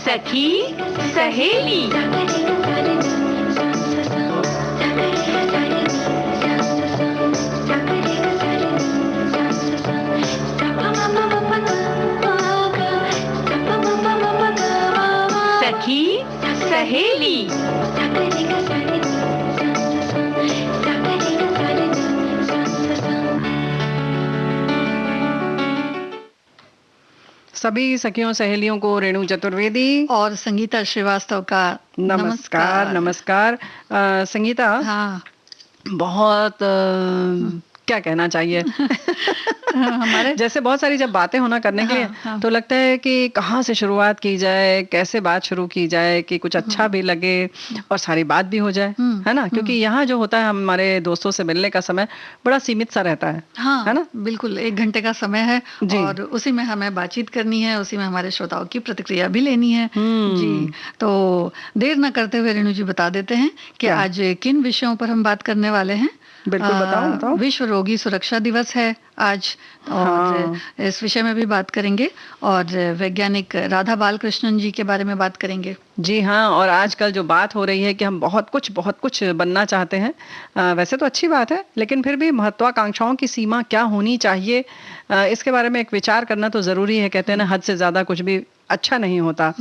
सखी सहेली। सखी सहेली। सभी सखियों सहेलियों को रेणु चतुर्वेदी और संगीता श्रीवास्तव का नमस्कार। नमस्कार। संगीता, हाँ बहुत क्या कहना चाहिए हमारे जैसे बहुत सारी जब बातें होना करने के लिए हाँ। तो लगता है कि कहाँ से शुरुआत की जाए, कैसे बात शुरू की जाए कि कुछ अच्छा भी लगे और सारी बात भी हो जाए, है ना? क्योंकि यहाँ जो होता है हमारे दोस्तों से मिलने का समय बड़ा सीमित सा रहता है, हाँ, है ना? बिल्कुल 1 घंटे का समय है और उसी में हमें बातचीत करनी है, उसी में हमारे श्रोताओं की प्रतिक्रिया भी लेनी है। जी, तो देर न करते हुए रेणु जी बता देते हैं कि आज किन विषयों पर हम बात करने वाले हैं। बिल्कुल, बताओ। विश्व रोगी सुरक्षा दिवस है आज और इस विषय में भी बात करेंगे और वैज्ञानिक राधा बालकृष्णन जी के बारे में बात करेंगे। जी हाँ, और आजकल जो बात हो रही है कि हम बहुत कुछ बनना चाहते हैं, वैसे तो अच्छी बात है, लेकिन फिर भी महत्वाकांक्षाओं की सीमा क्या होनी चाहिए, इसके बारे में एक विचार करना तो जरूरी है। कहते हैं ना, हद से ज्यादा कुछ भी अच्छा नहीं होता,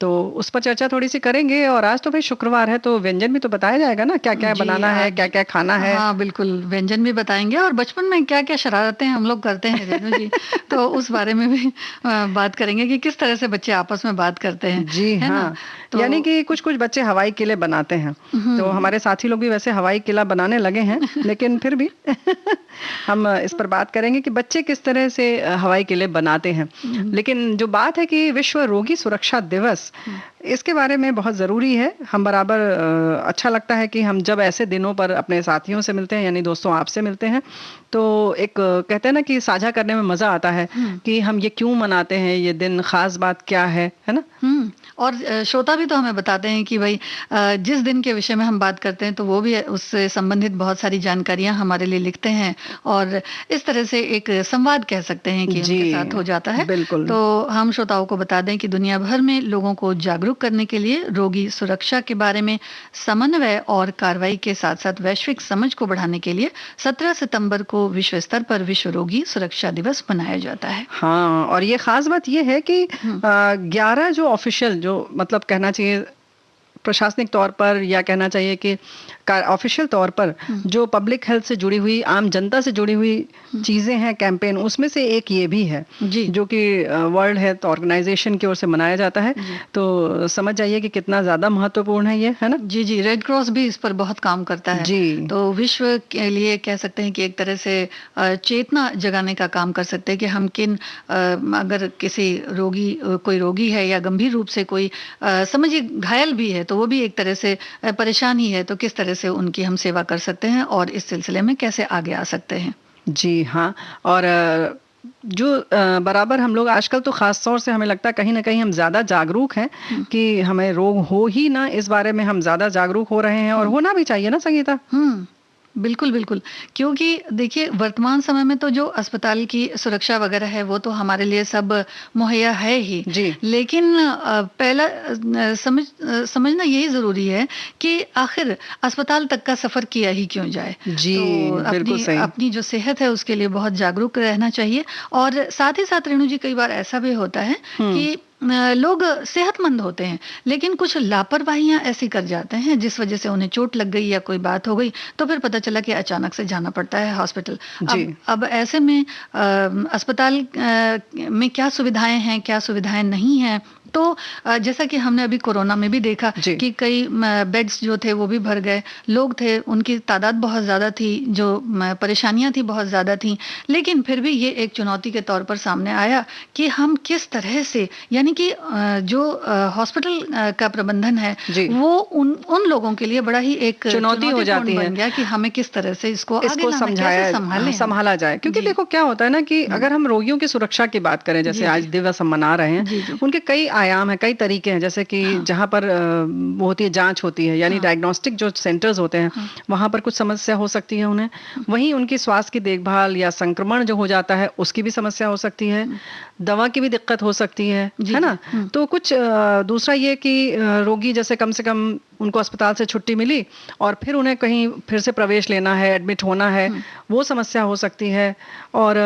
तो उस पर चर्चा थोड़ी सी करेंगे। और आज तो भाई शुक्रवार है तो व्यंजन भी तो बताया जाएगा ना, क्या क्या बनाना है, क्या क्या खाना है। हाँ बिल्कुल, व्यंजन भी बताएंगे और बचपन में क्या क्या शरारतें हम लोग करते हैं रेणु जी तो उस बारे में भी बात करेंगे कि किस तरह से बच्चे आपस में बात करते हैं। जी हाँ, तो यानी कि कुछ बच्चे हवाई किले बनाते हैं, तो हमारे साथी लोग भी वैसे हवाई किला बनाने लगे हैं, लेकिन फिर भी हम इस पर बात करेंगे कि बच्चे किस तरह से हवाई किले बनाते हैं। लेकिन जो बात है कि विश्व रोगी सुरक्षा दिवस, इसके बारे में बहुत ज़रूरी है। हम बराबर अच्छा लगता है कि हम जब ऐसे दिनों पर अपने साथियों से मिलते हैं, यानी दोस्तों आपसे मिलते हैं, तो एक कहते हैं ना कि साझा करने में मज़ा आता है कि हम ये क्यों मनाते हैं, ये दिन, ख़ास बात क्या है ना? और श्रोता भी तो हमें बताते हैं कि भाई जिस दिन के विषय में हम बात करते हैं तो वो भी उससे संबंधित बहुत सारी जानकारियां हमारे लिए लिखते हैं और इस तरह से एक संवाद कह सकते हैं कि उनके साथ हो जाता है। बिल्कुल। तो हम श्रोताओं को बता दें कि दुनिया भर में लोगों को जागरूक करने के लिए रोगी सुरक्षा के बारे में समन्वय और कार्रवाई के साथ साथ वैश्विक समझ को बढ़ाने के लिए 17 सितंबर को विश्व स्तर पर विश्व रोगी सुरक्षा दिवस मनाया जाता है। हाँ, और ये खास बात ये है कि 11 जो ऑफिशियल, जो मतलब कहना चाहिए प्रशासनिक तौर पर, या कहना चाहिए कि ऑफिशियल तौर पर जो पब्लिक हेल्थ से जुड़ी हुई, आम जनता से जुड़ी हुई चीजें हैं, कैंपेन, उसमें से एक ये भी है जो कि वर्ल्ड हेल्थ ऑर्गेनाइजेशन की ओर से मनाया जाता है। तो समझ जाइए कि कितना ज्यादा महत्वपूर्ण है ये, है ना? जी, रेड क्रॉस भी इस पर बहुत काम करता है। जी। तो विश्व के लिए कह सकते हैं कि एक तरह से चेतना जगाने का काम कर सकते हैं कि हम किन अगर किसी कोई रोगी है या गंभीर रूप से कोई समझिए घायल भी है, तो वो भी एक तरह से परेशान ही है, तो किस तरह से उनकी हम सेवा कर सकते हैं और इस सिलसिले में कैसे आगे आ सकते हैं। जी हाँ, और जो बराबर हम लोग आजकल तो खास तौर से हमें लगता है कहीं ना कहीं हम ज्यादा जागरूक हैं कि हमें रोग हो ही ना, इस बारे में हम ज्यादा जागरूक हो रहे हैं, और होना भी चाहिए ना संगीता? बिल्कुल बिल्कुल, क्योंकि देखिए वर्तमान समय में तो जो अस्पताल की सुरक्षा वगैरह है वो तो हमारे लिए सब मुहैया है ही जी। लेकिन पहला समझना यही जरूरी है कि आखिर अस्पताल तक का सफर किया ही क्यों जाए। जी, तो बिल्कुल सही। अपनी जो सेहत है उसके लिए बहुत जागरूक रहना चाहिए। और साथ ही साथ रेणु जी, कई बार ऐसा भी होता है कि लोग सेहतमंद होते हैं लेकिन कुछ लापरवाहियां ऐसी कर जाते हैं जिस वजह से उन्हें चोट लग गई या कोई बात हो गई, तो फिर पता चला कि अचानक से जाना पड़ता है हॉस्पिटल। अब ऐसे में अस्पताल में क्या सुविधाएं हैं, क्या सुविधाएं नहीं हैं, तो जैसा कि हमने अभी कोरोना में भी देखा कि कई बेड्स जो थे वो भी भर गए, लोग थे, उनकी तादाद बहुत ज़्यादा थी, जो परेशानियां थी बहुत ज़्यादा थी, लेकिन फिर भी ये एक चुनौती के तौर पर सामने आया कि हम किस तरह से, यानी यानी कि जो हॉस्पिटल का प्रबंधन है जी। वो उन लोगों के लिए बड़ा ही एक चुनौती हो जाती है बन गया कि हमें किस तरह से इसको आगे लाना, समझाया कैसे संभालें हम। संभाला जाए। क्योंकि जी। देखो क्या होता है ना कि अगर हम रोगियों की सुरक्षा की बात करें, जैसे जी, आज जी। दिवस हम मना रहे हैं, जी, जी। उनके कई आयाम हैं, कई तरीके हैं। जैसे कि हाँ। जहाँ पर वो होती है, जांच होती है, यानी हाँ। डायग्नोस्टिक जो सेंटर्स होते हैं, हाँ। वहां पर कुछ समस्या हो सकती है उन्हें। वहीं उनकी स्वास्थ्य की देखभाल या संक्रमण जो हो जाता है उसकी भी समस्या हो सकती है, दवा की भी दिक्कत हो सकती है जी, ना। जी। तो कुछ दूसरा ये कि रोगी जैसे कम से कम उनको अस्पताल से छुट्टी मिली और फिर उन्हें कहीं फिर से प्रवेश लेना है, एडमिट होना है, वो समस्या हो सकती है। और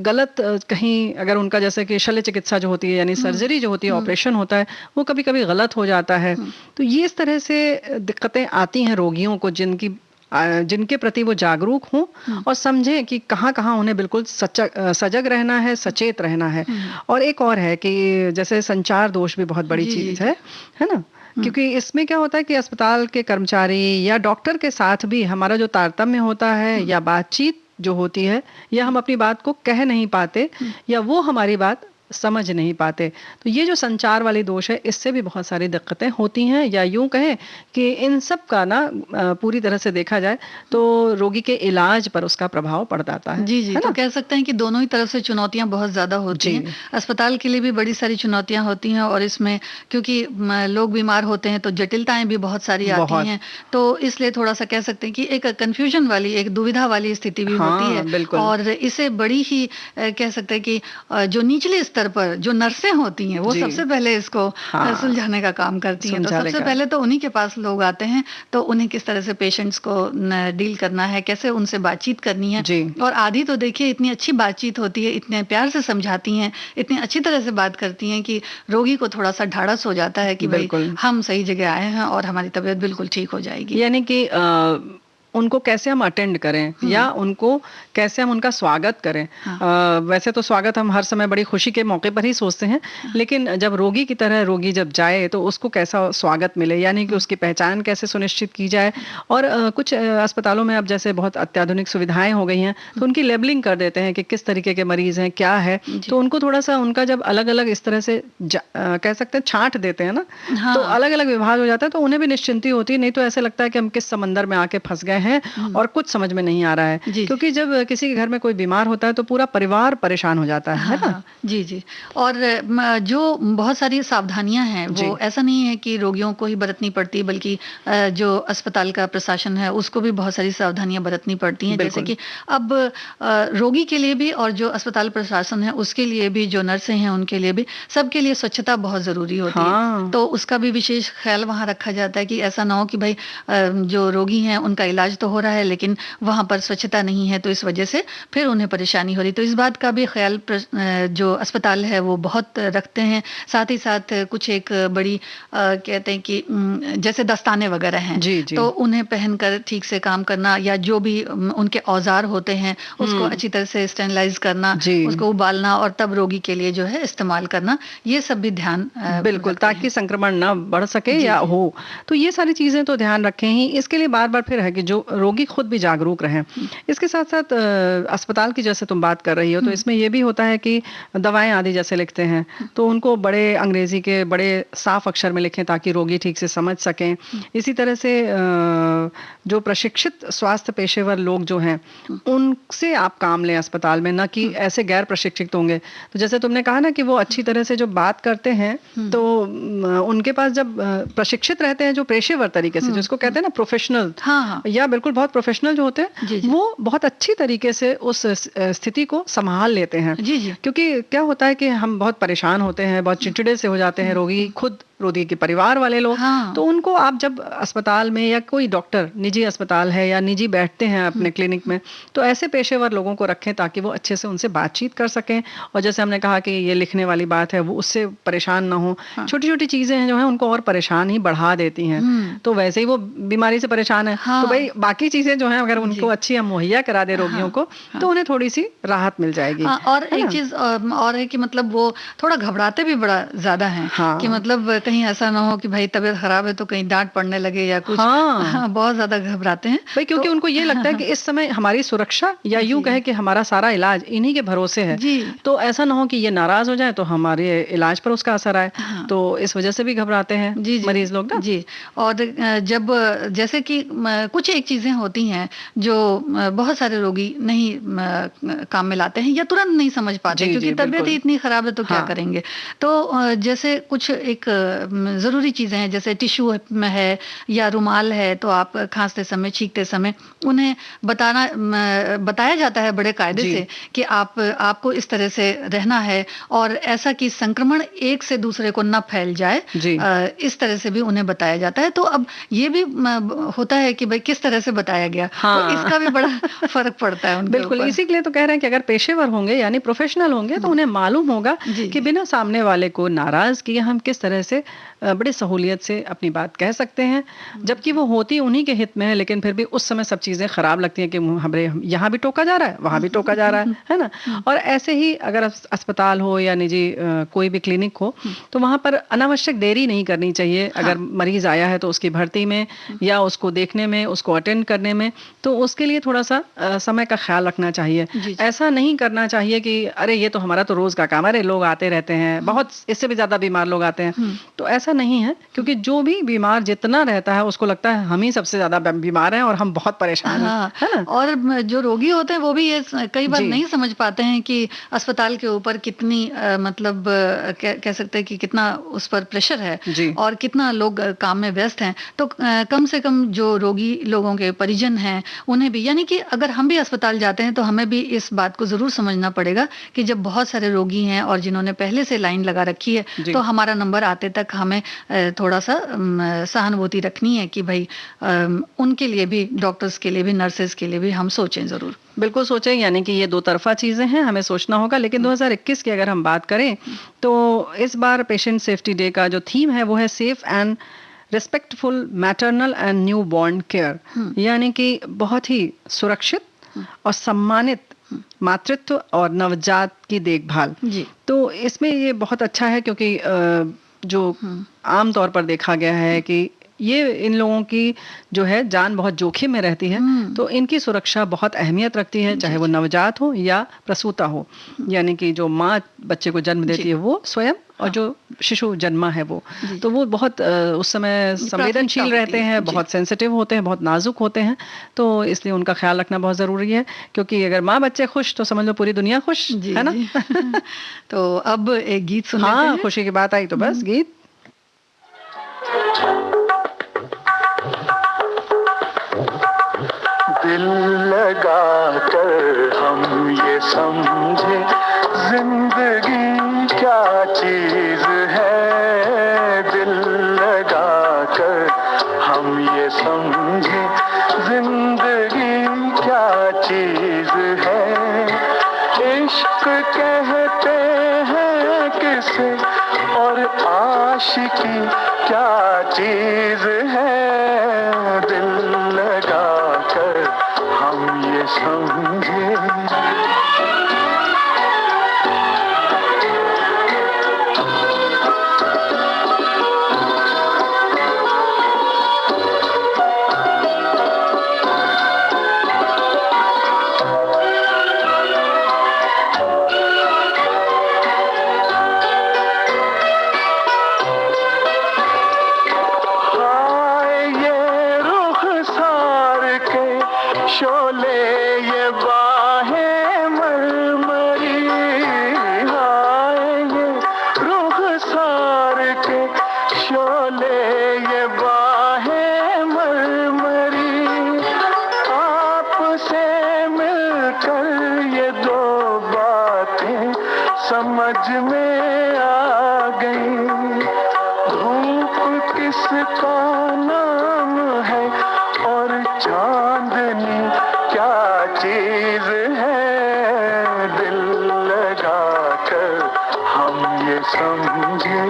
गलत कहीं अगर उनका जैसे कि शल्य चिकित्सा जो होती है, यानी सर्जरी जो होती है, ऑपरेशन होता है, वो कभी कभी गलत हो जाता है। तो ये इस तरह से दिक्कतें आती हैं रोगियों को, जिनके प्रति वो जागरूक हों और समझें कि कहाँ कहाँ उन्हें बिल्कुल सजग रहना है, सचेत रहना है। और एक और है कि जैसे संचार दोष भी बहुत बड़ी चीज है ना। क्योंकि इसमें क्या होता है कि अस्पताल के कर्मचारी या डॉक्टर के साथ भी हमारा जो तारतम्य होता है या बातचीत जो होती है, या हम अपनी बात को कह नहीं पाते या वो हमारी बात समझ नहीं पाते, तो ये जो संचार वाली दोष है, इससे भी बहुत सारी दिक्कतें होती हैं। या यूं कहें कि इन सब का ना पूरी तरह से देखा जाए तो रोगी के इलाज पर उसका प्रभाव पड़ जाता है। जी, जी। है तो ना? कह सकते हैं कि दोनों ही तरफ से चुनौतियां बहुत ज्यादा होती हैं। अस्पताल के लिए भी बड़ी सारी चुनौतियां होती हैं और इसमें क्योंकि लोग बीमार होते हैं तो जटिलताएं भी बहुत सारी आती हैं, तो इसलिए थोड़ा सा कह सकते हैं कि एक कंफ्यूजन वाली, एक दुविधा वाली स्थिति भी होती है। और इसे बड़ी ही कह सकते हैं कि जो निचले स्तर पर जो नर्सें होती हैं वो सबसे पहले इसको सुलझाने का काम करती हैं। तो सबसे पहले तो उन्हीं के पास लोग आते हैं, तो उन्हें किस तरह से पेशेंट्स को डील करना है, कैसे उनसे बातचीत करनी है। और आधी तो देखिए इतनी अच्छी बातचीत होती है, इतने प्यार से समझाती हैं, इतनी अच्छी तरह से बात करती हैं कि रोगी को थोड़ा सा ढाढ़स हो जाता है कि भाई हम सही जगह आए हैं और हमारी तबीयत बिल्कुल ठीक हो जाएगी। यानी कि उनको कैसे हम अटेंड करें या उनको कैसे हम उनका स्वागत करें। वैसे तो स्वागत हम हर समय बड़ी खुशी के मौके पर ही सोचते हैं, लेकिन जब रोगी की तरह रोगी जब जाए तो उसको कैसा स्वागत मिले, यानी कि उसकी पहचान कैसे सुनिश्चित की जाए। और कुछ अस्पतालों में अब जैसे बहुत अत्याधुनिक सुविधाएं हो गई हैं, तो उनकी लेबलिंग कर देते हैं कि किस तरीके के मरीज हैं, क्या है। तो उनको थोड़ा सा उनका जब अलग अलग इस तरह से कह सकते हैं छांट देते हैं ना, तो अलग अलग विभाग हो जाता है, तो उन्हें भी निश्चिंती होती है। नहीं तो ऐसे लगता है कि हम किस समंदर में आके फंस गए हैं और कुछ समझ में नहीं आ रहा है। क्योंकि जब किसी के घर में कोई बीमार होता है तो पूरा परिवार परेशान हो जाता है ना। जी, जी। और जो बहुत सारी सावधानियां हैं वो ऐसा नहीं है कि रोगियों को ही बरतनी पड़ती, बल्कि जो अस्पताल का प्रशासन है उसको भी बहुत सारी सावधानियां बरतनी पड़ती हैं। जैसे कि अब रोगी के लिए भी और जो अस्पताल प्रशासन है उसके लिए भी, जो नर्सें हैं उनके लिए भी, सबके लिए स्वच्छता बहुत जरूरी होती है। तो उसका भी विशेष ख्याल वहां रखा जाता है कि ऐसा ना हो कि भाई जो रोगी हैं उनका इलाज तो हो रहा है लेकिन वहां पर स्वच्छता नहीं है, तो इस वजह से फिर उन्हें परेशानी हो रही। तो इस बात का भी ख्याल जो अस्पताल है वो बहुत रखते हैं। साथ ही साथ कुछ एक बड़ी कहते हैं कि जैसे दस्ताने वगैरह हैं, तो उन्हें पहनकर ठीक से काम करना, या जो भी उनके औजार होते हैं उसको अच्छी तरह से स्टेरिलाइज करना, उसको उबालना और तब रोगी के लिए जो है इस्तेमाल करना, ये सब भी ध्यान बिल्कुल, ताकि संक्रमण ना बढ़ सके या हो। तो ये सारी चीजें तो ध्यान रखें ही। इसके लिए बार बार फिर है कि जो रोगी खुद भी जागरूक रहें। इसके साथ साथ अस्पताल की जैसे तुम बात कर रही हो, तो इसमें यह भी होता है कि दवाएं आदि जैसे लिखते हैं तो उनको बड़े अंग्रेजी के बड़े साफ अक्षर में लिखें ताकि रोगी ठीक से समझ सकें। इसी तरह से जो प्रशिक्षित स्वास्थ्य पेशेवर लोग जो हैं उनसे आप काम लें अस्पताल में, ना कि ऐसे गैर प्रशिक्षित होंगे। तो जैसे तुमने कहा ना कि वो अच्छी तरह से जो बात करते हैं, तो उनके पास जब प्रशिक्षित रहते हैं जो पेशेवर तरीके से, जिसको कहते हैं ना प्रोफेशनल, या बिल्कुल बहुत प्रोफेशनल जो होते हैं, वो बहुत अच्छी तरीके से उस स्थिति को संभाल लेते हैं। क्योंकि क्या होता है कि हम बहुत परेशान होते हैं, बहुत चिड़चिड़े से हो जाते हैं, रोगी खुद, रोगी के परिवार वाले लोग। तो उनको आप जब अस्पताल में, या कोई डॉक्टर निजी अस्पताल है या निजी बैठते हैं अपने क्लिनिक में, तो ऐसे पेशेवर लोगों को रखें ताकि वो अच्छे से उनसे बातचीत कर सकें। और जैसे हमने कहा कि ये लिखने वाली बात है, वो उससे परेशान ना हो। छोटी छोटी चीजें हैं जो है उनको और परेशान ही बढ़ा देती हैं। तो वैसे ही वो बीमारी से परेशान है, तो भाई बाकी चीजें जो है अगर उनको अच्छी हम मुहैया करा दे रोगियों को, तो उन्हें थोड़ी सी राहत मिल जाएगी। और एक चीज और है कि मतलब वो थोड़ा घबराते भी बड़ा ज्यादा है कि मतलब कहीं ऐसा ना हो कि भाई तबीयत खराब है तो कहीं डांट पड़ने लगे या कुछ। हाँ, बहुत ज्यादा घबराते हैं भाई, क्योंकि उनको ये लगता है कि इस समय हमारी सुरक्षा या यूं कहे कि हमारा सारा इलाज इन्हीं के भरोसे है। जी। तो ऐसा ना हो कि ये नाराज हो जाए तो हमारे इलाज पर उसका असर आए। हाँ। तो इस वजह से भी घबराते हैं जी जी मरीज लोग ना। जी। और जब जैसे कि कुछ एक चीजें होती हैं जो बहुत सारे रोगी नहीं काम में लाते हैं या तुरंत नहीं समझ पाते, क्योंकि तबीयत ही इतनी खराब है तो क्या करेंगे। तो जैसे कुछ एक जरूरी चीजें हैं, जैसे टिश्यू है या रुमाल है, तो आप खांसते समय छींकते समय उन्हें बताया जाता है बड़े कायदे से कि आपको इस तरह से रहना है और ऐसा कि संक्रमण एक से दूसरे को न फैल जाए, इस तरह से भी उन्हें बताया जाता है। तो अब ये भी होता है कि भाई किस तरह से बताया गया, तो इसका भी बड़ा फर्क पड़ता है उनके बिल्कुल, इसी के लिए तो कह रहे हैं कि अगर पेशेवर होंगे यानी प्रोफेशनल होंगे तो उन्हें मालूम होगा कि बिना सामने वाले को नाराज किए हम किस तरह से बड़ी सहूलियत से अपनी बात कह सकते हैं, जबकि वो होती उन्हीं के हित में है, लेकिन फिर भी उस समय सब चीजें खराब लगती हैं कि हमें यहाँ भी टोका जा रहा है, वहां भी टोका जा रहा है ना। और ऐसे ही अगर अस्पताल हो या निजी कोई भी क्लिनिक हो तो वहां पर अनावश्यक देरी नहीं करनी चाहिए। अगर मरीज आया है तो उसकी भर्ती में या उसको देखने में, उसको अटेंड करने में, तो उसके लिए थोड़ा सा समय का ख्याल रखना चाहिए। ऐसा नहीं करना चाहिए कि अरे ये तो हमारा तो रोज का काम है, अरे लोग आते रहते हैं, बहुत इससे भी ज्यादा बीमार लोग आते हैं। तो ऐसा नहीं है, क्योंकि जो भी बीमार जितना रहता है उसको लगता है हम ही सबसे ज्यादा बीमार हैं और हम बहुत परेशान हैं, है ना। और जो रोगी होते हैं वो भी ये कई बार नहीं समझ पाते हैं कि अस्पताल के ऊपर कितनी मतलब कह सकते हैं कि कितना उस पर प्रेशर है और कितना लोग काम में व्यस्त हैं। तो कम से कम जो रोगी लोगों के परिजन हैं उन्हें भी, यानी कि अगर हम भी अस्पताल जाते हैं तो हमें भी इस बात को जरूर समझना पड़ेगा कि जब बहुत सारे रोगी हैं और जिन्होंने पहले से लाइन लगा रखी है तो हमारा नंबर आते तक हमें थोड़ा सा सहानुभूति रखनी है कि भाई उनके लिए भी, डॉक्टर्स के लिए भी, नर्सेज के लिए भी हम सोचें जरूर। बिल्कुल सोचें, यानी कि ये दो तरफा चीजें हैं, हमें सोचना होगा। लेकिन 2021 की अगर हम बात करें तो इस बार पेशेंट सेफ्टी डे का जो थीम है वो है safe and respectful maternal and new born care, यानी कि बहुत ही सुरक्षित और सम्मानित मातृत्व और नवजात की देखभाल। तो इसमें ये बहुत अच्छा है, क्योंकि जो आम तौर पर देखा गया है कि ये इन लोगों की जो है जान बहुत जोखिम में रहती है, तो इनकी सुरक्षा बहुत अहमियत रखती है, चाहे वो नवजात हो या प्रसूता हो, यानी कि जो माँ बच्चे को जन्म देती है वो स्वयं और जो शिशु जन्मा है वो, तो वो बहुत उस समय संवेदनशील रहते हैं, बहुत सेंसिटिव होते हैं, बहुत नाजुक होते हैं। तो इसलिए उनका ख्याल रखना बहुत जरूरी है, क्योंकि अगर माँ बच्चे खुश तो समझ लो पूरी दुनिया खुश, है ना। तो अब एक गीत सुन लेते हैं। खुशी की बात आई तो बस गीत। दिल लगा कर हम ये समझे जिंदगी क्या चीज है, दिल लगा कर हम ये समझे जिंदगी क्या चीज है। इश्क कहते हैं किसे और आशिकी क्या चीज है, दिल लगा कर हम ये समझे। शोले ये बाहें मरमरी, हाय ये रुखसार के शोले ये बाहें मरमरी, आपसे मिलकर ये दो बातें समझ में आ गई। धूप किसका नाम है और चांदनी क्या चीज है, दिल लगा कर हम ये समझे।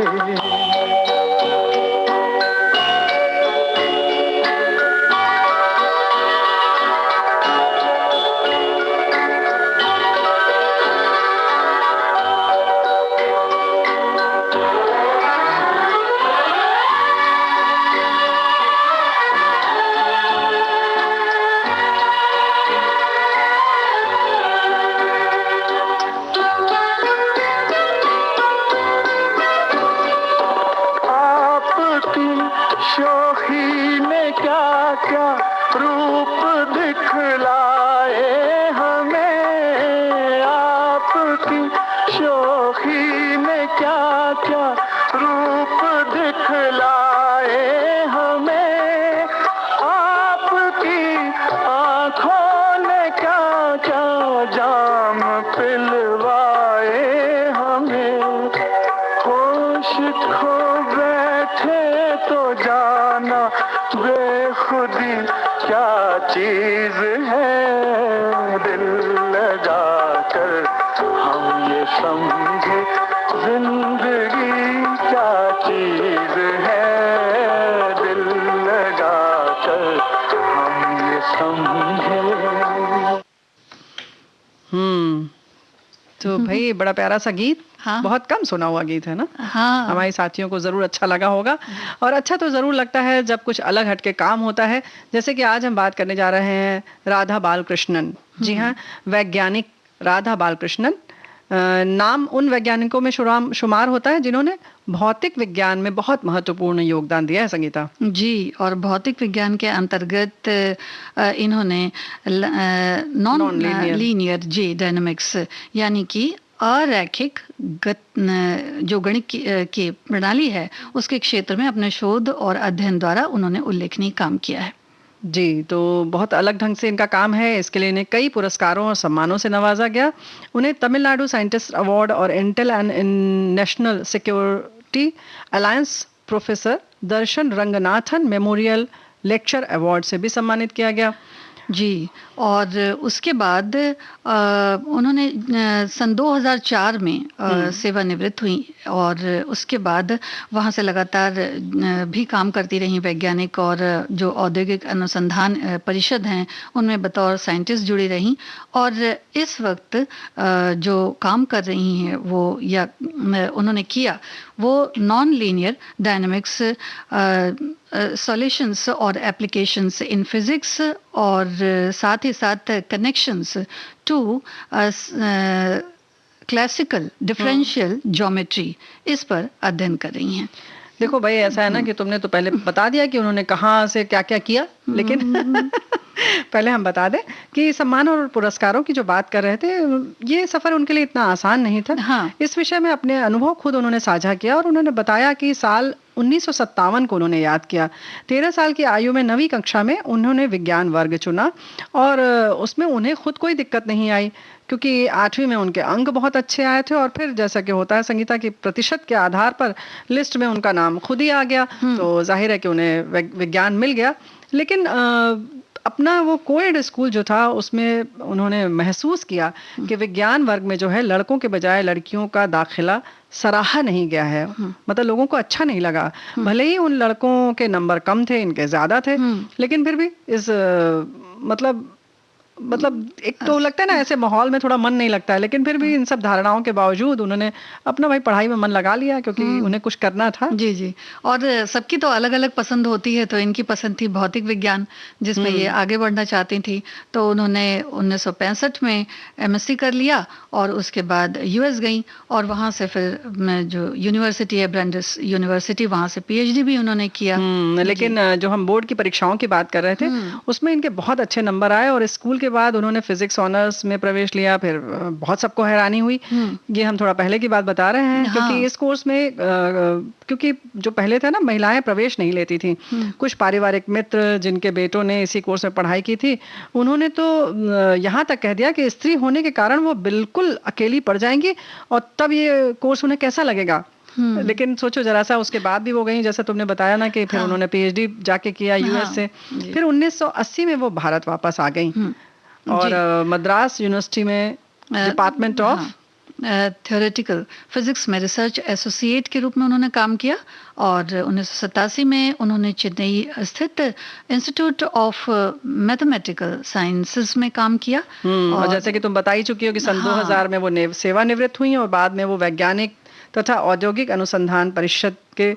क्या रूप दिखलाए हमें, आपकी शोखी ने क्या क्या रूप दिखलाए हमें, आपकी आंखों ने क्या क्या जाम पिलवाए हमें। होश खो बैठे तो जाना बेखुदी क्या चीज है, दिल लगा कर हम ये समझे जिंदगी क्या चीज है, दिल लगा कर हम ये समझे। तो भाई बड़ा प्यारा सा गीत, हाँ। बहुत कम सुना हुआ गीत है ना। हाँ, हमारे साथियों को जरूर अच्छा लगा होगा, और अच्छा तो जरूर लगता है जब कुछ अलग हटके काम होता है। जैसे कि आज हम बात करने जा रहे हैं राधा बालकृष्णन। जी हाँ, वैज्ञानिक राधा बालकृष्णन नाम उन वैज्ञानिकों में शुमार होता है जिन्होंने भौतिक विज्ञान में बहुत महत्वपूर्ण योगदान दिया है, संगीता जी। और भौतिक विज्ञान के अंतर्गत इन्होंने नॉन लीनियर जी डायनामिक्स यानी कि अरैखिक जो गणित की प्रणाली है उसके क्षेत्र में अपने शोध और अध्ययन द्वारा उन्होंने उल्लेखनीय काम किया है। जी, तो बहुत अलग ढंग से इनका काम है। इसके लिए इन्हें कई पुरस्कारों और सम्मानों से नवाजा गया। उन्हें तमिलनाडु साइंटिस्ट अवार्ड और Intel and national security alliance professor Darshan Ranganathan memorial lecture award से भी सम्मानित किया गया। जी, और उसके बाद उन्होंने सन 2004 में सेवानिवृत्त हुई, और उसके बाद वहाँ से लगातार भी काम करती रही वैज्ञानिक, और जो औद्योगिक अनुसंधान परिषद हैं उनमें बतौर साइंटिस्ट जुड़ी रहीं। और इस वक्त जो काम कर रही हैं वो या उन्होंने किया वो नॉन लीनियर डायनामिक्स सॉल्यूशंस और एप्लीकेशंस इन फिजिक्स, और साथ ही साथ connections to classical differential geometry, इस पर अध्ययन कर रही हैं। देखो भाई, ऐसा है ना कि तुमने तो पहले बता दिया कि उन्होंने कहाँ से क्या क्या किया, लेकिन पहले हम बता दें कि सम्मान और पुरस्कारों की जो बात कर रहे थे, ये सफर उनके लिए इतना आसान नहीं था। हाँ। इस विषय में अपने अनुभव खुद उन्होंने साझा किया, और उन्होंने बताया कि साल 1957 को उन्होंने याद किया। 13 साल की आयु में 9वीं कक्षा में उन्होंने विज्ञान वर्ग चुना, और उसमें उन्हें खुद कोई दिक्कत नहीं आई, क्योंकि 8वीं में उनके अंक बहुत अच्छे आए थे। और फिर जैसा कि होता है संगीता की, प्रतिशत के आधार पर लिस्ट में उनका नाम खुद ही आ गया, तो जाहिर है कि उन्हें विज्ञान मिल गया। लेकिन अपना वो कोएड स्कूल जो था उसमें उन्होंने महसूस किया कि विज्ञान वर्ग में जो है लड़कों के बजाय लड़कियों का दाखिला सराहा नहीं गया है, मतलब लोगों को अच्छा नहीं लगा। भले ही उन लड़कों के नंबर कम थे, इनके ज्यादा थे, लेकिन फिर भी इस मतलब एक तो लगता है ना ऐसे माहौल में थोड़ा मन नहीं लगता है, लेकिन फिर भी इन सब धारणाओं के बावजूद उन्होंने अपना भाई पढ़ाई में मन लगा लिया, क्योंकि उन्हें कुछ करना था। जी जी। और सबकी तो अलग अलग पसंद होती है, तो इनकी पसंद थी भौतिक विज्ञान, जिसमें ये आगे बढ़ना चाहती थी। तो उन्होंने 1965 में एमएससी कर लिया, और उसके बाद यूएस गई, और वहां से फिर जो यूनिवर्सिटी है ब्रांडिस यूनिवर्सिटी, वहां से पीएचडी भी उन्होंने किया। लेकिन जो हम बोर्ड की परीक्षाओं की बात कर रहे थे उसमें इनके बहुत अच्छे नंबर आए, और स्कूल के बाद उन्होंने फिजिक्स ऑनर्स में प्रवेश लिया। फिर बहुत सबको हैरानी हुई, ये हम थोड़ा पहले की बात बता रहे हैं। हाँ। क्योंकि इस कोर्स में क्योंकि जो पहले था ना, महिलाएं प्रवेश नहीं लेती थी। कुछ पारिवारिक मित्र जिनके बेटों ने इसी कोर्स में पढ़ाई की थी, उन्होंने तो यहाँ तक कह दिया कि स्त्री होने के कारण वो बिल्कुल अकेली पड़ जाएंगी, और तब ये कोर्स उन्हें कैसा लगेगा। लेकिन सोचो जरा सा, उसके बाद भी वो गई, जैसा तुमने बताया ना कि फिर उन्होंने पीएचडी जाके किया यूएस से। फिर 1980 में वो भारत वापस आ गई, और मद्रास यूनिवर्सिटी में डिपार्टमेंट ऑफ थ्योरेटिकल फिजिक्स में रिसर्च एसोसिएट के रूप में उन्होंने काम किया। और 1987 में उन्होंने चेन्नई स्थित इंस्टीट्यूट ऑफ मैथमेटिकल साइंसेस में काम किया। और जैसे कि तुम बता ही चुकी हो कि सन 2000 में वो सेवानिवृत्त हुई, और बाद में वो वैज्ञानिक तथा औद्योगिक अनुसंधान परिषद के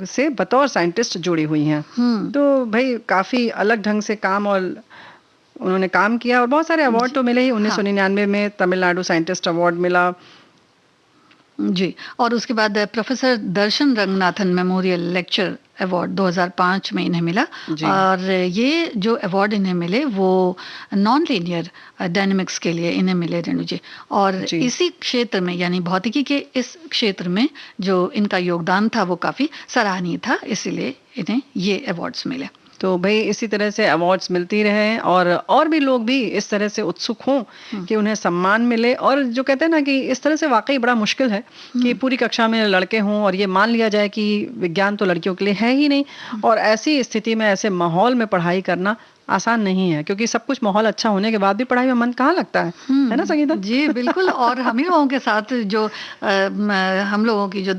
से बतौर साइंटिस्ट जुड़ी हुई हैं। तो भाई काफी अलग ढंग से काम और उन्होंने काम किया, और बहुत सारे अवार्ड तो मिले ही। 1999 में तमिलनाडु साइंटिस्ट अवार्ड मिला, जी, और उसके बाद प्रोफेसर दर्शन रंगनाथन मेमोरियल लेक्चर अवार्ड 2005 में इन्हें मिला। और ये जो अवार्ड इन्हें मिले वो नॉन लीनियर डायनेमिक्स के लिए इन्हें मिले रेणु जी। और इसी क्षेत्र में यानी भौतिकी के इस क्षेत्र में जो इनका योगदान था वो काफी सराहनीय था, इसीलिए इन्हें ये अवार्ड्स मिले। तो भाई इसी तरह से अवार्ड्स मिलती रहे और भी लोग भी इस तरह से उत्सुक हों कि उन्हें सम्मान मिले। और जो कहते हैं ना कि इस तरह से वाकई बड़ा मुश्किल है कि पूरी कक्षा में लड़के हों और ये मान लिया जाए कि विज्ञान तो लड़कियों के लिए है ही नहीं, और ऐसी स्थिति में ऐसे माहौल में पढ़ाई करना आसान नहीं है, क्योंकि सब कुछ माहौल अच्छा होने के बाद भी पढ़ाई में मन कहाँ लगता है ना संगीता? जी बिल्कुल। और हम ही लोगों के साथ जो हम लोगों की जो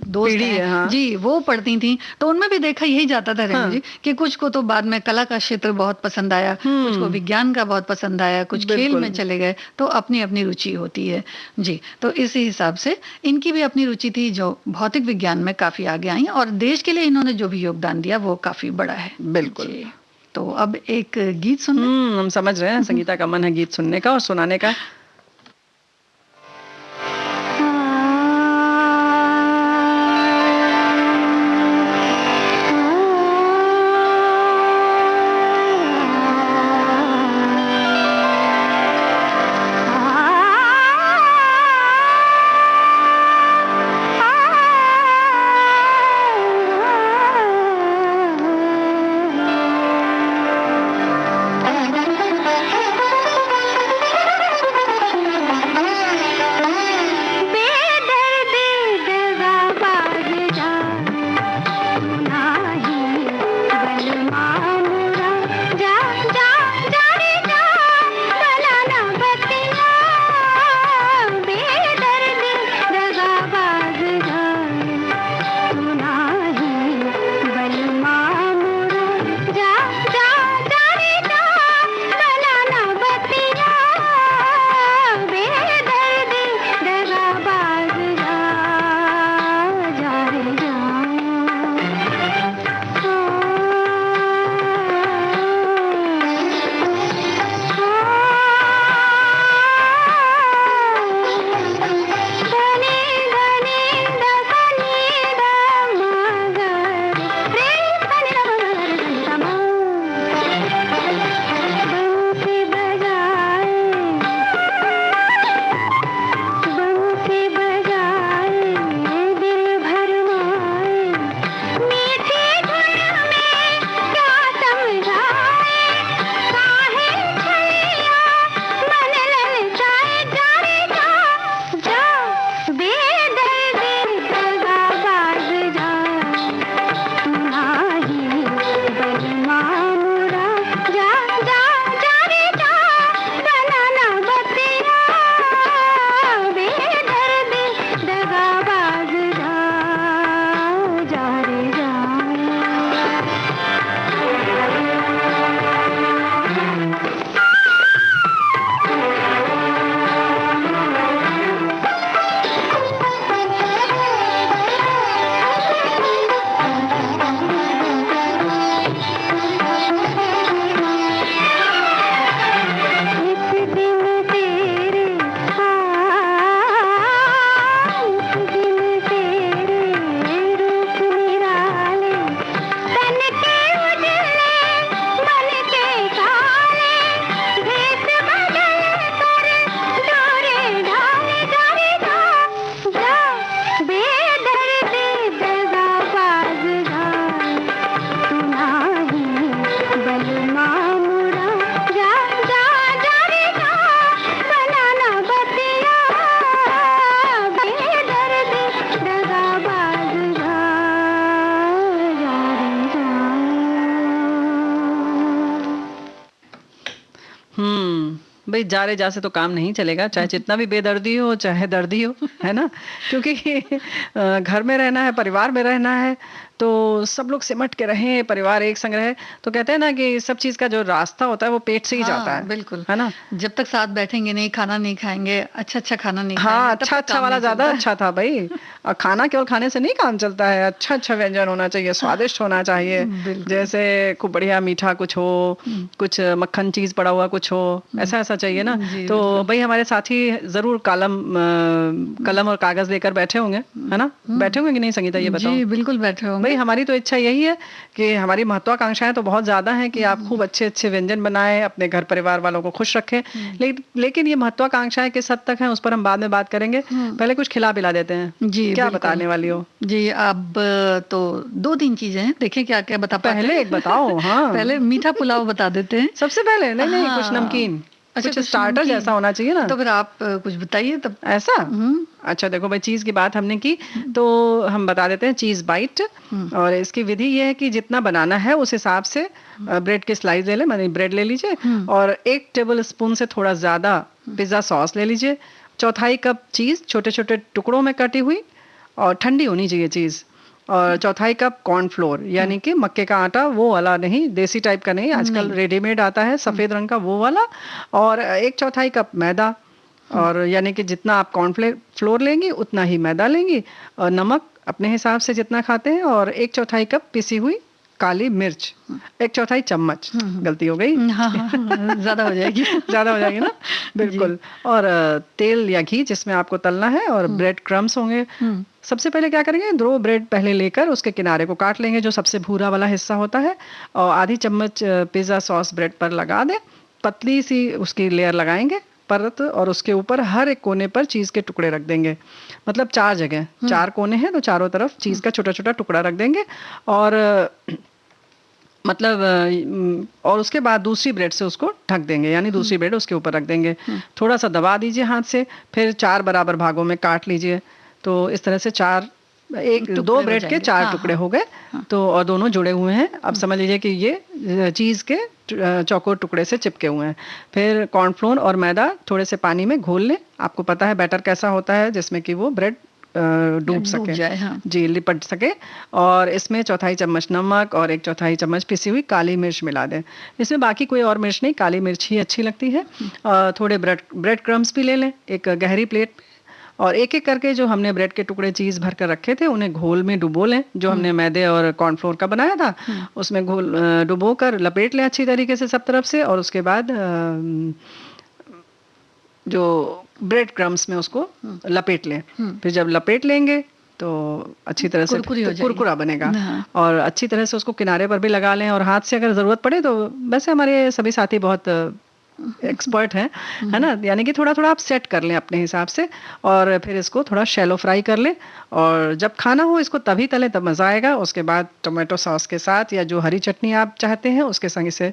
दोस्त हैं, हाँ। जी वो पढ़ती थी तो उनमें भी देखा यही जाता था रेणु जी कि कुछ को तो बाद में कला का क्षेत्र बहुत पसंद आया, कुछ को विज्ञान का बहुत पसंद आया, कुछ खेल में चले गए, तो अपनी अपनी रुचि होती है जी। तो इसी हिसाब से इनकी भी अपनी रुचि थी जो भौतिक विज्ञान में काफी आगे आई, और देश के लिए इन्होंने जो भी योगदान दिया वो काफी बड़ा है। बिल्कुल। तो अब एक गीत सुन हम समझ रहे हैं संगीता का मन है गीत सुनने का और सुनाने का। भाई जा रे जा से तो काम नहीं चलेगा, चाहे जितना भी बेदर्दी हो चाहे दर्दी हो, है ना। क्योंकि घर में रहना है, परिवार में रहना है, तो सब लोग सिमट के रहें, परिवार एक संग रहे। तो कहते हैं ना कि सब चीज का जो रास्ता होता है वो पेट से ही जाता है, बिल्कुल, है ना। जब तक साथ बैठेंगे नहीं, खाना नहीं खाएंगे, अच्छा खाना नहीं हाँ, खाएंगे, तब तक अच्छा काम वाला नहीं ज्यादा चलता है। अच्छा था भाई। और खाना केवल खाने से नहीं काम चलता है, अच्छा व्यंजन होना चाहिए, स्वादिष्ट होना चाहिए। बिल्कुल। जैसे खूब बढ़िया मीठा कुछ हो, कुछ मक्खन चीज पड़ा हुआ कुछ हो, ऐसा ऐसा चाहिए ना। जी, तो बिल्कुल। भाई हमारे साथी जरूर कलम और कागज लेकर बैठे होंगे, है ना। बैठे होंगे कि नहीं संगीता, ये बताओ। जी बिल्कुल बैठे होंगे। भाई हमारी तो इच्छा यही है कि हमारी महत्वाकांक्षाएं तो बहुत ज्यादा हैं कि आप खूब अच्छे अच्छे व्यंजन बनाएं, अपने घर परिवार वालों को खुश रखें। लेकिन ये महत्वाकांक्षाएं किस हद तक हैं उस पर हम बाद में बात करेंगे। पहले कुछ खिला पिला देते हैं। जी क्या बिल्कुल। बताने वाली हो? जी अब तो 2-3 चीजें हैं, देखें क्या क्या बता पाते पहले हैं। एक बताओ। हाँ, पहले मीठा पुलाव बता देते हैं। सबसे पहले। नहीं नहीं, कुछ हाँ। नमकीन, अच्छा, कुछ स्टार्टर नमकीन। जैसा होना चाहिए ना। तो फिर आप कुछ बताइए तब। ऐसा। अच्छा देखो भाई, चीज की बात हमने की तो हम बता देते हैं चीज बाइट। और इसकी विधि ये है कि जितना बनाना है उस हिसाब से ब्रेड के स्लाइस ले ले, माने ब्रेड ले लीजिए, और 1 टेबल स्पून से थोड़ा ज्यादा पिज्जा सॉस ले लीजिए, 1/4 कप चीज छोटे छोटे टुकड़ों में कटी हुई और ठंडी होनी चाहिए चीज, और 1/4 कप कॉर्नफ्लोर यानी कि मक्के का आटा, वो वाला नहीं, देसी टाइप का नहीं, आजकल रेडीमेड आता है सफेद रंग का वो वाला, और 1/4 कप मैदा, और यानी कि जितना आप कॉर्नफ्लोर लेंगी उतना ही मैदा लेंगी, और नमक अपने हिसाब से जितना खाते हैं, और 1/4 कप पिसी हुई काली मिर्च, 1/4 चम्मच, गलती हो गई। हाँ हाँ, ज्यादा हो जाएगी। ज्यादा हो जाएगी ना, बिल्कुल। और तेल या घी जिसमें आपको तलना है, और ब्रेड क्रम्स होंगे। सबसे पहले क्या करेंगे, 2 ब्रेड पहले लेकर उसके किनारे को काट लेंगे, जो सबसे भूरा वाला हिस्सा होता है, और आधी चम्मच पिज्जा सॉस ब्रेड पर लगा दें, पतली सी उसकी लेयर लगाएंगे परत, और उसके ऊपर हर एक कोने पर चीज के टुकड़े रख देंगे। मतलब 4 जगह, 4 कोने हैं तो चारों तरफ चीज का छोटा छोटा टुकड़ा रख देंगे, और मतलब और उसके बाद दूसरी ब्रेड से उसको ढक देंगे, यानी दूसरी ब्रेड उसके ऊपर रख देंगे। थोड़ा सा दबा दीजिए हाथ से, फिर 4 बराबर भागों में काट लीजिए। तो इस तरह से 2 ब्रेड के 4 टुकड़े हो गए। तो और दोनों जुड़े हुए हैं। अब समझ लीजिए कि ये चीज के चौकोर टुकड़े से चिपके हुए हैं। फिर कॉर्नफ्लोर और मैदा थोड़े से पानी में घोल लें। आपको पता है बैटर कैसा होता है, जिसमें कि वो ब्रेड डूब सके, जाए, हाँ। जी, लिपट सके। और इसमें 1/4 चम्मच नमक और 1/4 चम्मच पिसी हुई काली मिर्च मिला दें। इसमें बाकी कोई और मिर्च नहीं, काली मिर्च ही अच्छी लगती है। थोड़े ब्रेड क्रम्स भी ले लें एक गहरी प्लेट, और एक एक करके जो हमने ब्रेड के टुकड़े चीज भर कर रखे थे उन्हें घोल में डुबो लें, जो हमने मैदे और कॉर्नफ्लोर का बनाया था उसमें घोल डुबो कर लपेट लें अच्छी तरीके से सब तरफ से। और उसके बाद जो ब्रेड क्रम्स में उसको लपेट लें। फिर जब लपेट लेंगे तो अच्छी तरह से कुरकुरा बनेगा। और अच्छी तरह से उसको किनारे पर भी लगा लें, और हाथ से अगर जरूरत पड़े तो, वैसे हमारे सभी साथी बहुत एक्सपर्ट है ना, यानी कि थोड़ा थोड़ा आप सेट कर लें अपने हिसाब से, और फिर इसको थोड़ा शैलो फ्राई कर लें। और जब खाना हो इसको तभी तलें, तब मजा आएगा। उसके बाद टोमेटो सॉस के साथ या जो हरी चटनी आप चाहते हैं उसके संग इसे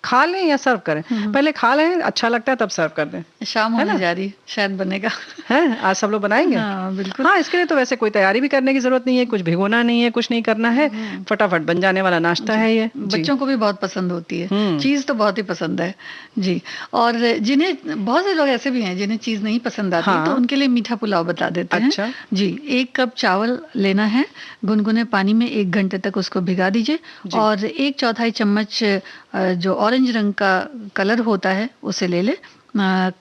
खा लें या सर्व करें। पहले खा लें, अच्छा लगता है तब सर्व कर दें। शाम होने जा रही, शायद बनेगा। है, आज सब लोग बनाएंगे। हाँ, बिल्कुल। हाँ, इसके लिए तो वैसे कोई तैयारी भी करने की जरूरत नहीं है, कुछ भिगोना नहीं है, कुछ नहीं करना है, फटाफट बन जाने वाला नाश्ता है ये। बच्चों को भी बहुत पसंद होती है चीज, तो बहुत ही पसंद है जी। और जिन्हें, बहुत से लोग ऐसे भी हैं जिन्हें चीज नहीं पसंद आती, तो उनके लिए मीठा पुलाव बता देते हैं जी। 1 कप चावल लेना है, गुनगुने पानी में 1 घंटे तक उसको भिगा दीजिए, और 1/4 चम्मच जो ऑरेंज रंग का कलर होता है उसे ले ले।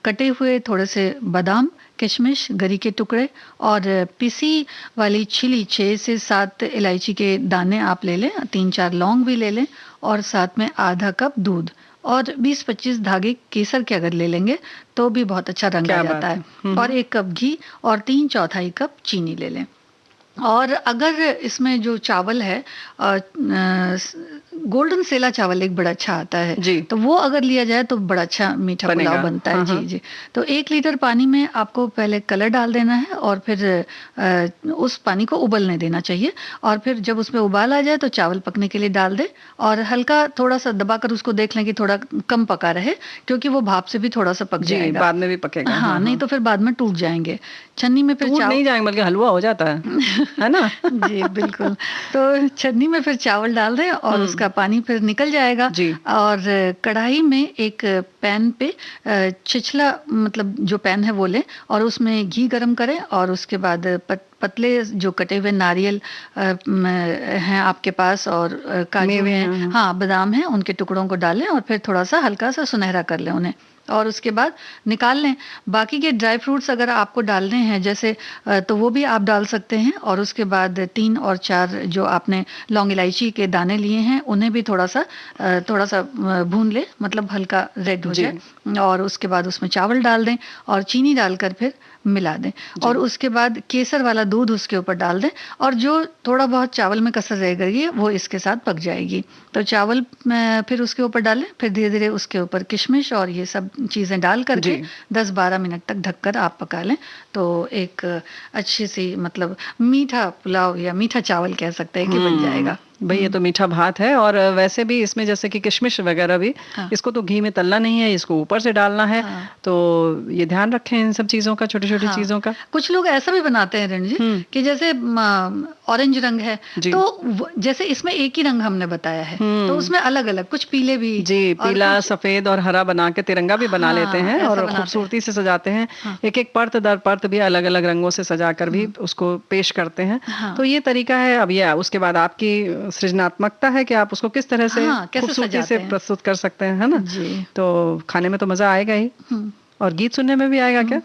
कटे हुए थोड़े से बादाम, किशमिश, गरी के टुकड़े, और पिसी वाली छिली 6 से 7 इलायची के दाने आप ले लें, 3-4 लौंग भी ले लें, और साथ में आधा कप दूध और 20-25 धागे केसर के अगर ले लेंगे तो भी बहुत अच्छा रंग आ जाता है। और 1 कप घी और 3/4 कप चीनी ले लें। और अगर इसमें जो चावल है, गोल्डन सेला चावल एक बड़ा अच्छा आता है जी, तो वो अगर लिया जाए तो बड़ा अच्छा मीठा पुलाव बनता है। जी जी। तो 1 लीटर पानी में आपको पहले कलर डाल देना है, और फिर उस पानी को उबलने देना चाहिए। और फिर जब उसमें उबाल आ जाए तो चावल पकने के लिए डाल दे, और हल्का थोड़ा सा दबाकर उसको देख लें कि थोड़ा कम पका रहे, क्योंकि वो भाप से भी थोड़ा सा पक जाएगा, बाद में भी पकेगा। हाँ, नहीं तो फिर बाद में टूट जाएंगे। छन्नी में फिर नहीं जाएंगे बल्कि हलवा हो जाता है ना। जी बिल्कुल। तो छन्नी में फिर चावल डाल दें और उसका सारा पानी फिर निकल जाएगा। जी। और कढ़ाई में एक पैन पे छिछला मतलब जो पैन है वो लें और उसमें घी गरम करें और उसके बाद पतले जो कटे हुए नारियल हैं आपके पास और काजू हैं, हाँ बादाम हैं, उनके टुकड़ों को डालें और फिर थोड़ा सा हल्का सा सुनहरा कर लें उन्हें और उसके बाद निकाल लें। बाकी के ड्राई फ्रूट्स अगर आपको डालने हैं जैसे तो वो भी आप डाल सकते हैं और उसके बाद 3 और 4 जो आपने लौंग इलायची के दाने लिए हैं उन्हें भी थोड़ा सा भून ले, मतलब हल्का रेड हो जाए और उसके बाद उसमें चावल डाल दें और चीनी डालकर फिर मिला दें और उसके बाद केसर वाला दूध उसके ऊपर डाल दें और जो थोड़ा बहुत चावल में कसर रह गई है वो इसके साथ पक जाएगी। तो चावल फिर उसके ऊपर डालें, फिर धीरे धीरे उसके ऊपर किशमिश और ये सब चीज़ें डाल करके 10-12 मिनट तक ढककर आप पका लें तो एक अच्छी सी मतलब मीठा पुलाव या मीठा चावल कह सकते हैं कि बन जाएगा। भाई ये तो मीठा भात है। और वैसे भी इसमें जैसे कि किशमिश वगैरह भी इसको तो घी में तलना नहीं है, इसको ऊपर से डालना है। तो ये ध्यान रखें इन सब चीजों का, छोटी छोटी चीजों का। कुछ लोग ऐसा भी बनाते हैं रणजी कि जैसे ऑरेंज रंग है तो जैसे इसमें एक ही रंग हमने बताया है तो उसमें अलग अलग कुछ पीले भी पीला सफेद और हरा बना के तिरंगा भी बना लेते हैं और खूबसूरती से सजाते हैं। एक एक परत दर परत भी अलग अलग रंगों से सजा कर भी उसको पेश करते हैं। तो ये तरीका है। अब ये उसके बाद आपकी सृजनात्मकता है कि आप उसको किस तरह से खूबसूरती से प्रस्तुत कर सकते हैं, है ना। तो खाने में तो मजा आएगा ही और गीत सुनने में भी आएगा क्या।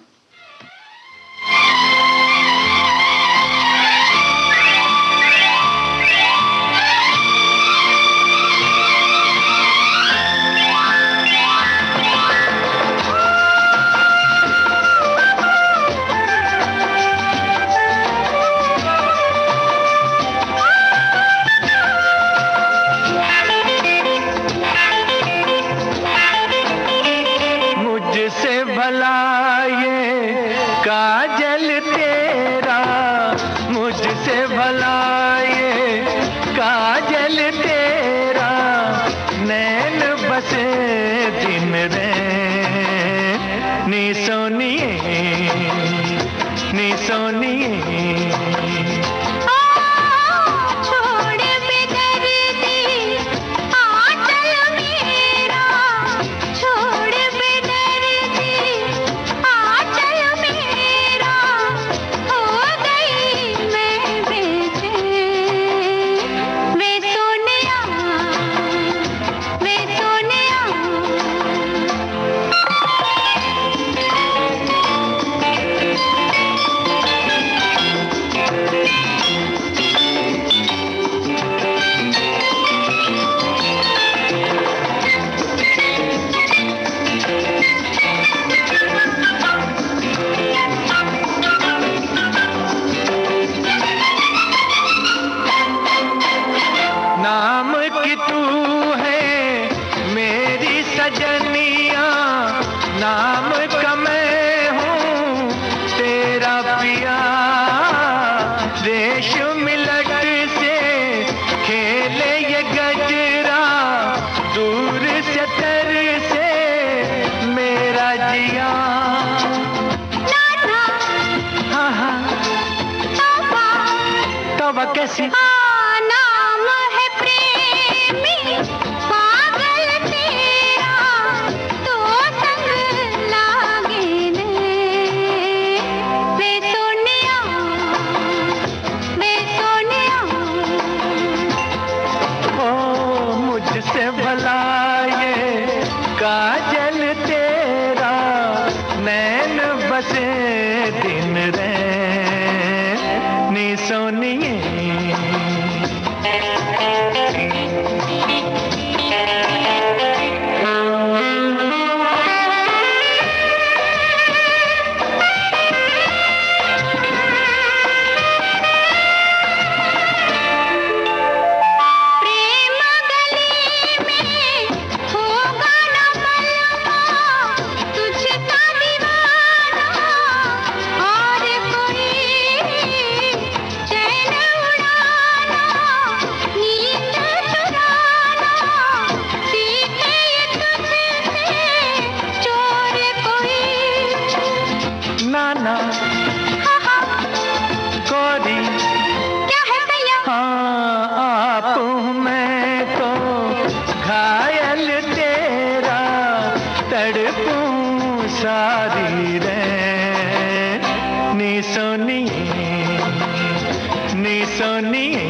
नाम है प्रेमी पागल तेरा तो संग लागे वे सोनिया ओ मुझसे भला ये काजल तेरा नैन बसे दिन रे नी सोनिए चैन तड़पूं सारी रैन नी सोनिए नी सोनिए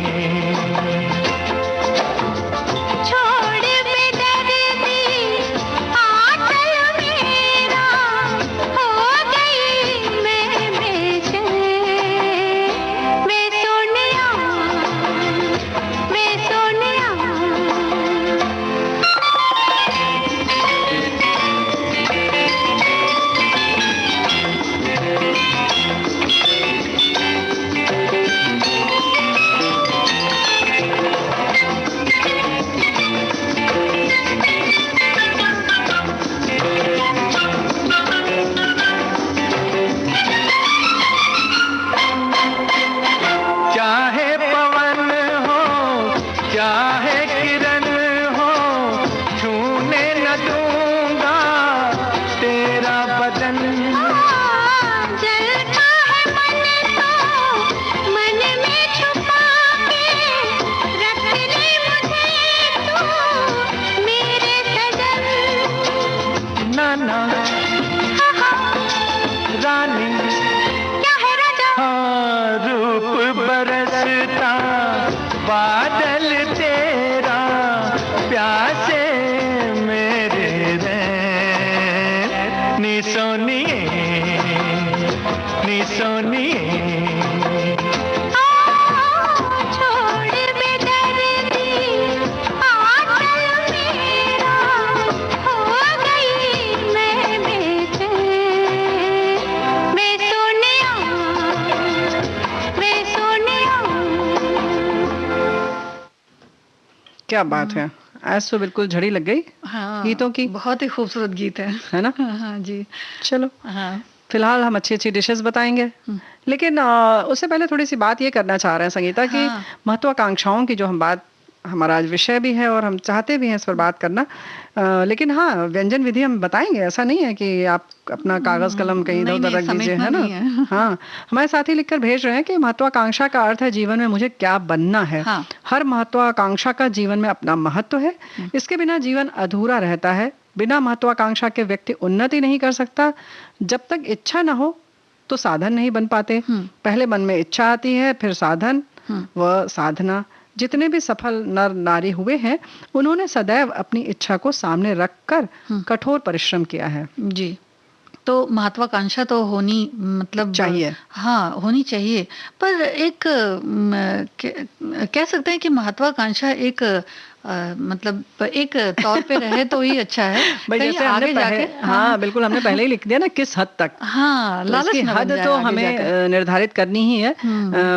छोड़ बेदर्दी आंचल मेरा हो गई मैं बेचैन वे सोनिया वे सोनिया चाहे पवन हो चाहे किरण हो छूने न दूंगा तेरा बदन जलता है मन तो मन में छुपा के रख ले मुझे तू मेरे सजन नाना रानी क्या है राजा हाँ रूप बरसता बादल तेरा प्यासे मेरे रैन नी सोनिए नी सोनिए छोड़ बेदर्दी आंचल मेरा हो गई मैं बेचैन वे सोनिया वे सोनिया क्या बात है, आज तो बिल्कुल झड़ी लग गई हाँ, गीतों की। बहुत ही खूबसूरत गीत है ना। हाँ, हाँ जी। चलो हाँ फिलहाल हम अच्छी अच्छी डिशेस बताएंगे, लेकिन उससे पहले थोड़ी सी बात ये करना चाह रहे हैं संगीता कि हाँ। महत्वाकांक्षाओं की जो हम बात, हमारा आज विषय भी है और हम चाहते भी हैं इस पर बात करना, लेकिन हाँ व्यंजन विधि हम बताएंगे, ऐसा नहीं है कि आप अपना कागज कलम कहीं इधर नहीं, उधर नहीं, रख दीजिए, समेटना है नहीं ना। है। हाँ, हमारे साथी लिखकर भेज रहे हैं कि महत्वाकांक्षा का अर्थ है जीवन में मुझे क्या बनना है। हाँ। हर महत्वाकांक्षा का जीवन में अपना महत्व है, इसके बिना जीवन अधूरा रहता है। बिना महत्वाकांक्षा के व्यक्ति उन्नति नहीं कर सकता। जब तक इच्छा न हो तो साधन नहीं बन पाते। पहले मन में इच्छा आती है, फिर साधन व साधना। जितने भी सफल नर नारी हुए हैं उन्होंने सदैव अपनी इच्छा को सामने रखकर कठोर परिश्रम किया है। जी, तो महत्वाकांक्षा तो होनी मतलब चाहिए। हाँ होनी चाहिए, पर एक कह सकते हैं कि महत्वाकांक्षा एक मतलब एक तौर पे रहे तो ही अच्छा है। भाई कहीं जैसे हमने आगे जाके हाँ बिल्कुल, हमने पहले ही लिख दिया ना किस हद तक। हाँ तो लालच इसकी ना बन हद जाए तो आगे हमें जाकर। निर्धारित करनी ही है।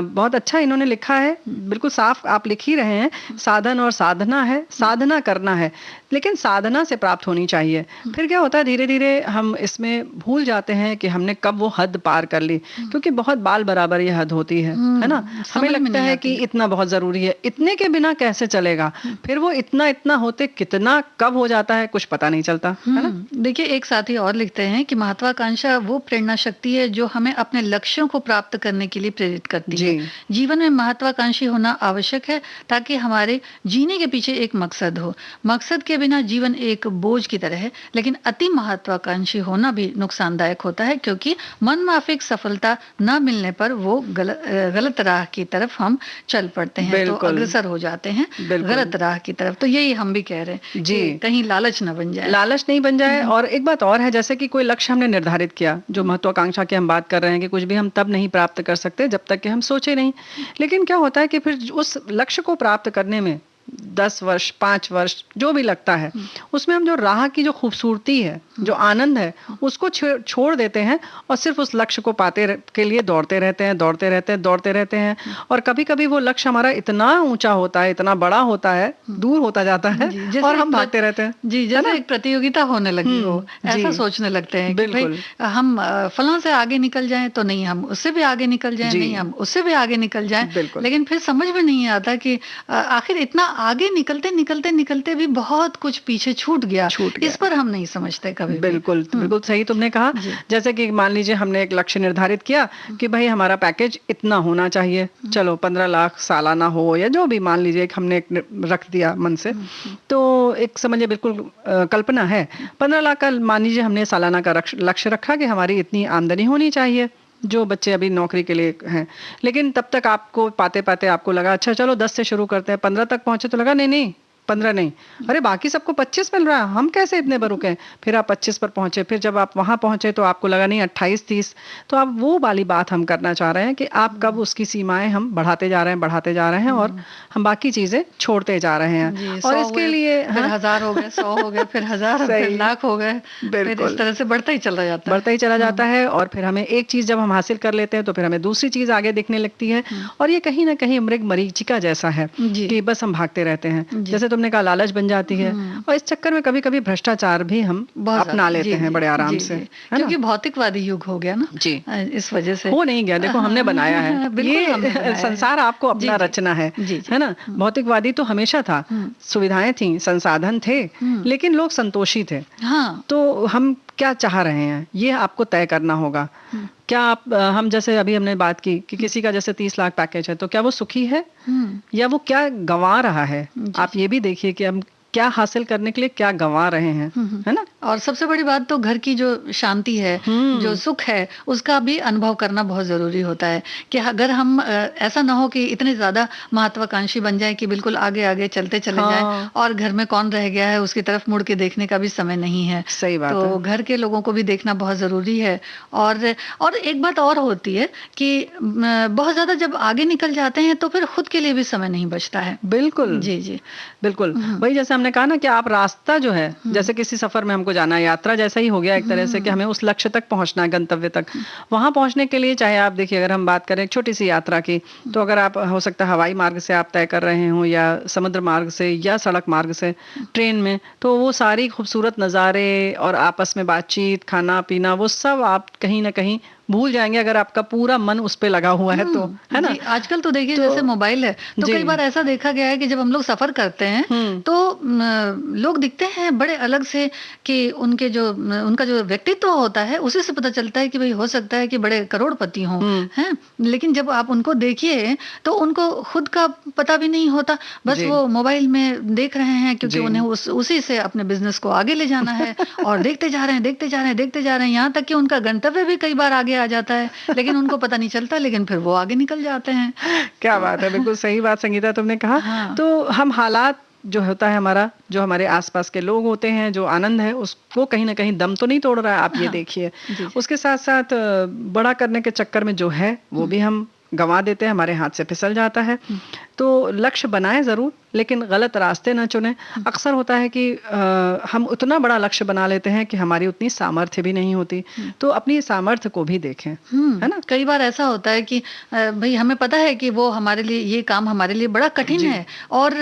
बहुत अच्छा इन्होंने लिखा है, बिल्कुल साफ आप लिख ही रहे हैं। साधन और साधना है, साधना करना है, लेकिन साधना से प्राप्त होनी चाहिए। फिर क्या होता है, धीरे धीरे हम इसमें भूल जाते हैं कि हमने कब वो हद पार कर ली, क्योंकि बहुत बाल बराबर ये हद होती है ना। हमें समझ में लगता नहीं है कि इतना बहुत जरूरी है, इतने के बिना कैसे चलेगा, फिर वो इतना इतना होते कितना कब हो जाता है कुछ पता नहीं चलता, है ना। देखिए एक साथी और लिखते हैं कि महत्वाकांक्षा वो प्रेरणा शक्ति है जो हमें अपने लक्ष्यों को प्राप्त करने के लिए प्रेरित करती है। जीवन में महत्वाकांक्षी होना आवश्यक है ताकि हमारे जीने के पीछे एक मकसद हो। मकसद के बिना जीवन एक बोझ की तरह है, लेकिन अति महत्वाकांक्षी होना भी नुकसानदायक होता है, क्योंकि मन माफिक सफलता न मिलने पर वो गलत राह की तरफ हम चल पड़ते हैं, तो अग्रसर हो जाते हैं गलत राह की तरफ। तो यही हम भी कह रहे हैं जी, कहीं लालच ना बन जाए, लालच नहीं बन जाए। और एक बात और है, जैसे कि कोई लक्ष्य हमने निर्धारित किया, जो महत्वाकांक्षा की हम बात कर रहे हैं कि कुछ भी हम तब नहीं प्राप्त कर सकते जब तक कि हम सोचे नहीं। लेकिन क्या होता है कि फिर उस लक्ष्य को प्राप्त करने में 10 वर्ष 5 वर्ष जो भी लगता है, उसमें हम जो राह की जो खूबसूरती है, जो आनंद है, उसको छोड़ देते हैं और सिर्फ उस लक्ष्य को पाते के लिए दौड़ते रहते हैं। और कभी कभी वो लक्ष्य हमारा इतना ऊंचा होता है, इतना बड़ा होता है, दूर होता जाता है और हम भागते रहते हैं। जी, जैसे एक प्रतियोगिता होने लगी हो, ऐसा सोचने लगते हैं कि भाई हम फलां से आगे निकल जाएं तो नहीं, हम उससे भी आगे निकल जाएं, नहीं हम उससे भी आगे निकल जाएं। लेकिन फिर समझ में नहीं आता कि आखिर इतना आगे निकलते निकलते निकलते भी बहुत कुछ पीछे छूट गया। छूट गया। इस पर हम नहीं समझते कभी भी। बिल्कुल बिल्कुल सही तुमने कहा। जी। जैसे कि मान लीजिए हमने एक लक्ष्य निर्धारित किया कि भाई हमारा पैकेज इतना होना चाहिए, चलो 15 लाख सालाना हो या जो भी, मान लीजिए हमने एक रख दिया मन से, तो एक समझिए बिल्कुल कल्पना है 15 लाख का मान लीजिए हमने सालाना का लक्ष्य रखा कि हमारी इतनी आमदनी होनी चाहिए, जो बच्चे अभी नौकरी के लिए हैं। लेकिन तब तक आपको पाते पाते आपको लगा अच्छा चलो 10 से शुरू करते हैं, 15 तक पहुंचे तो लगा नहीं नहीं 15 नहीं, अरे बाकी सबको 25 मिल रहा है, हम कैसे इतने बरुक हैं। फिर आप 25 पर पहुंचे, फिर जब आप वहां पहुंचे तो आपको लगा नहीं 28-30। तो आप वो वाली बात हम करना चाह रहे हैं कि आप कब उसकी सीमाएं हम बढ़ाते जा रहे हैं और हम बाकी चीजें छोड़ते जा रहे हैं। जी, और 100 इसके हुए, लिए फिर हाँ, 1000 हो गए, 100 हो गए, फिर 1000, फिर सही। लाख हो गए, फिर बिल्कुल। इस तरह से बढ़ता ही चला जाता है। बढ़ता ही चला जाता है। और फिर हमें एक चीज जब हम हासिल कर लेते हैं तो फिर हमें दूसरी चीज आगे दिखने लगती है। और ये कहीं ना कहीं मृग मरीचिका जैसा है जी। कि बस हम भागते रहते हैं। जी। जैसे तुमने कहा लालच बन जाती है, और इस चक्कर में कभी कभी भ्रष्टाचार भी हम बहुत अपना ज्यादा। लेते जी, हैं जी, बड़े आराम जी, से, जी। है ना? क्योंकि भौतिकवादी युग हो गया ना, जी। इस वजह से हो नहीं गया, देखो हमने बनाया है बिल्कुल हमने ये बनाया है। संसार आपको जी, अपना जी। रचना है, जी, जी। है ना? भौतिकवादी तो हमेशा था, सुविधाएं थी, संसाधन थे, लेकिन लोग संतोषी थे। हाँ। तो हम क्या चाह रहे हैं ये आपको तय करना होगा। क्या आप हम जैसे अभी हमने बात की कि किसी का जैसे 30 लाख पैकेज है, तो क्या वो सुखी है या वो क्या गंवा रहा है? आप ये भी देखिए कि हम क्या हासिल करने के लिए क्या गंवा रहे हैं, है ना? और सबसे बड़ी बात तो घर की जो शांति है, जो सुख है, उसका भी अनुभव करना बहुत जरूरी होता है। कि अगर हम ऐसा ना हो कि इतने ज्यादा महत्वाकांक्षी बन जाए कि बिल्कुल आगे आगे चलते चले हाँ। जाएं और घर में कौन रह गया है उसकी तरफ मुड़ के देखने का भी समय नहीं है। सही बात तो है। घर के लोगों को भी देखना बहुत जरूरी है। और एक बात और होती है कि बहुत ज्यादा जब आगे निकल जाते हैं तो फिर खुद के लिए भी समय नहीं बचता है। बिल्कुल जी जी बिल्कुल। वही जैसे हमने कहा ना कि आप रास्ता जो है, जैसे किसी सफर में हमको जाना है, यात्रा जैसा ही हो गया एक तरह से कि हमें उस लक्ष्य तक पहुंचना है, गंतव्य तक। वहां पहुंचने के लिए चाहे आप देखिए, अगर हम बात करें एक छोटी सी यात्रा की, तो अगर आप हो सकता है हवाई मार्ग से आप तय कर रहे हो या समुद्र मार्ग से या सड़क मार्ग से, ट्रेन में, तो वो सारी खूबसूरत नज़ारे और आपस में बातचीत, खाना पीना, वो सब आप कहीं ना कहीं भूल जाएंगे अगर आपका पूरा मन उस पे लगा हुआ है तो, है ना? जी, आजकल तो देखिए जैसे मोबाइल है तो जी। कई बार ऐसा देखा गया है कि जब हम लोग सफर करते हैं तो लोग दिखते हैं बड़े अलग से कि उनका जो व्यक्तित्व होता है उसी से पता चलता है कि भाई हो सकता है कि बड़े करोड़पति हों, हैं? लेकिन जब आप उनको देखिए तो उनको खुद का पता भी नहीं होता, बस जी। वो मोबाइल में देख रहे हैं क्योंकि जी। उन्हें उसी से अपने बिजनेस को आगे ले जाना है और देखते जा रहे हैं, देखते जा रहे हैं, देखते जा रहे हैं, यहाँ तक कि उनका गंतव्य भी कई बार आगे आ जाता है लेकिन उनको पता नहीं चलता, लेकिन फिर वो आगे निकल जाते हैं। क्या बात है, बिल्कुल सही बात संगीता तुमने कहा। हाँ। तो हम हालात जो होता है हमारा, जो हमारे आसपास के लोग होते हैं, जो आनंद है उसको कहीं ना कहीं दम तो नहीं तोड़ रहा है, आप ये देखिए। जी। उसके साथ साथ बड़ा करने के चक्कर में जो है वो भी हम गंवा देते हैं, हमारे हाथ से फिसल जाता है। तो लक्ष्य बनाए जरूर, लेकिन गलत रास्ते ना चुने। अक्सर होता है कि हम उतना बड़ा लक्ष्य बना लेते हैं कि हमारी उतनी सामर्थ्य भी नहीं होती, तो अपनी सामर्थ्य को भी देखें, है ना? कई बार ऐसा होता है कि भाई हमें पता है कि वो हमारे लिए, ये काम हमारे लिए बड़ा कठिन है और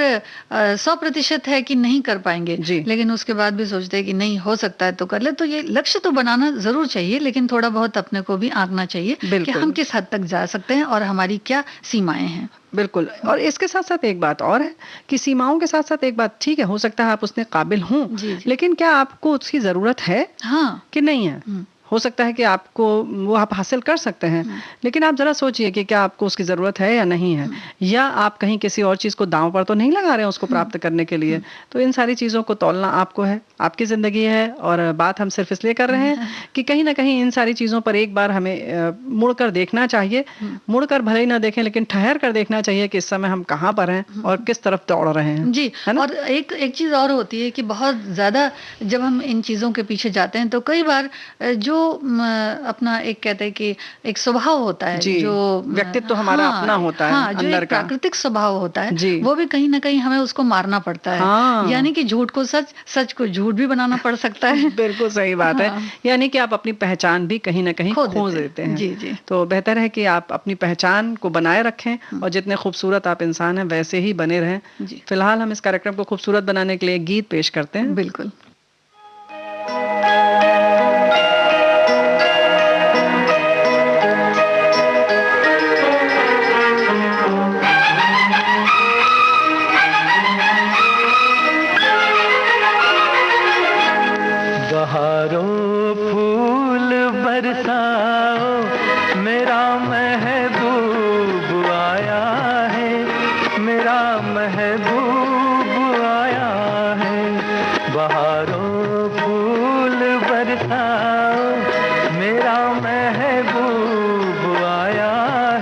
100% है कि नहीं कर पाएंगे, लेकिन उसके बाद भी सोचते हैं कि नहीं हो सकता है तो कर ले। तो ये लक्ष्य तो बनाना जरूर चाहिए, लेकिन थोड़ा बहुत अपने को भी आंकना चाहिए कि हम किस हद तक जा सकते हैं और हमारी क्या सीमाएं हैं। बिल्कुल। और इसके साथ साथ एक बात और है कि सीमाओं के साथ साथ एक बात, ठीक है हो सकता है आप उसने काबिल हों, लेकिन क्या आपको उसकी जरूरत है कि नहीं है? हो सकता है कि आपको वो आप हासिल कर सकते हैं, लेकिन आप जरा सोचिए कि क्या आपको उसकी जरूरत है या नहीं है, या आप कहीं किसी और चीज को दांव पर तो नहीं लगा रहे हैं उसको प्राप्त करने के लिए। तो इन सारी चीजों को तौलना आपको है, आपकी जिंदगी है। और बात हम सिर्फ इसलिए कर रहे हैं कि कहीं ना कहीं इन सारी चीजों पर एक बार हमें मुड़कर देखना चाहिए। मुड़कर भले ही ना देखें, लेकिन ठहर कर देखना चाहिए कि इस समय हम कहाँ पर हैं और किस तरफ दौड़ रहे हैं। जी। और एक चीज और होती है कि बहुत ज्यादा जब हम इन चीजों के पीछे जाते हैं तो कई बार जो अपना एक कहते हैं कि एक स्वभाव होता है, जो व्यक्तित्व हमारा अपना होता है, जो एक प्राकृतिक स्वभाव होता है, वो भी कहीं ना कहीं हमें उसको मारना पड़ता है। यानी कि झूठ को सच, सच को झूठ भी बनाना पड़ सकता है। बिल्कुल सही बात है। यानी कि आप अपनी पहचान भी कहीं ना कहीं खो देते हैं। जी जी। तो बेहतर है कि आप अपनी पहचान को बनाए रखें और जितने खूबसूरत आप इंसान हैं वैसे ही बने रहें। फिलहाल हम इस कार्यक्रम को खूबसूरत बनाने के लिए गीत पेश करते हैं। बिल्कुल। बहारों फूल बरसाओ, मेरा महबूब आया है, मेरा महबूब आया है। बहारों फूल बरसाओ, मेरा महबूब आया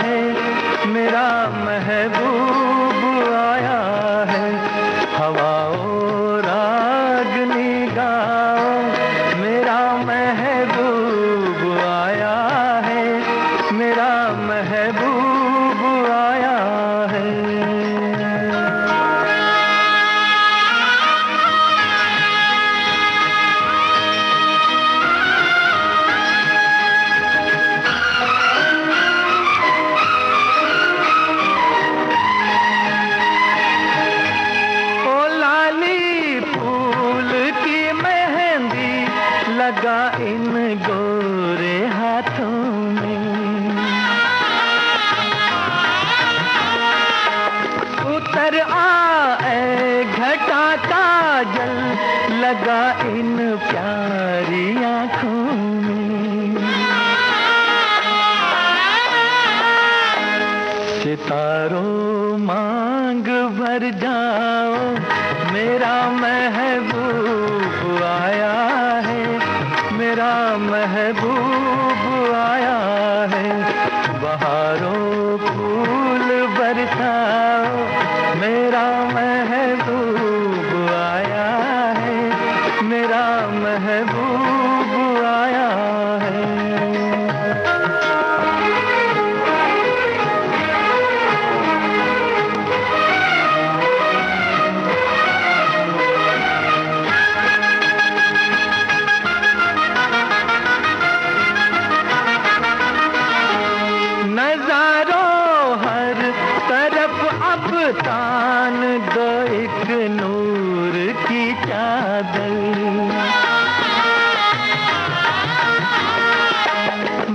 है, मेरा महबूब आया है। हवाओं रागनी गाओ, मेरा महबूब आया है, मेरा महबूब आया है। लगा इन गोरे हाथों में, उतर आए घटा का जल, लगा इन प्यारी आँखों में। सितारों मांग भर जाओ, मेरा महबूब आया है, मेरा महबूब आया है। बहारों फूल बरसाओ, मेरा महबूब आया है, मेरा महबूब आया है। तान दो एक नूर की चादर,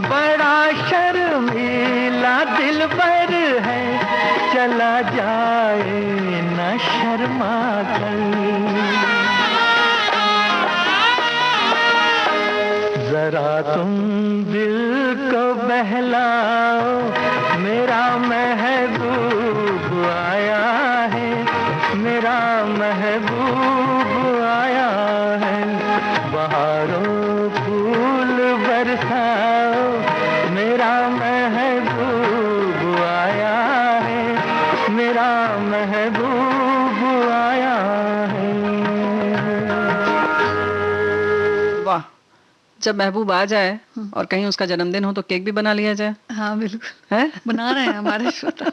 बड़ा शर्मीला दिलबर है, चला जाए न शर्मा कर। जरा तुम दिल को बहलाओ, मेरा महबूब आया है, मेरा महबूब आया है। बहारों फूल बरसाओ, मेरा महबूब आया है, मेरा महबूब आया है। वाह, जब महबूब आ जाए और कहीं उसका जन्मदिन हो तो केक भी बना लिया जाए। हाँ बिल्कुल, है बना रहे हैं हमारे श्रोता।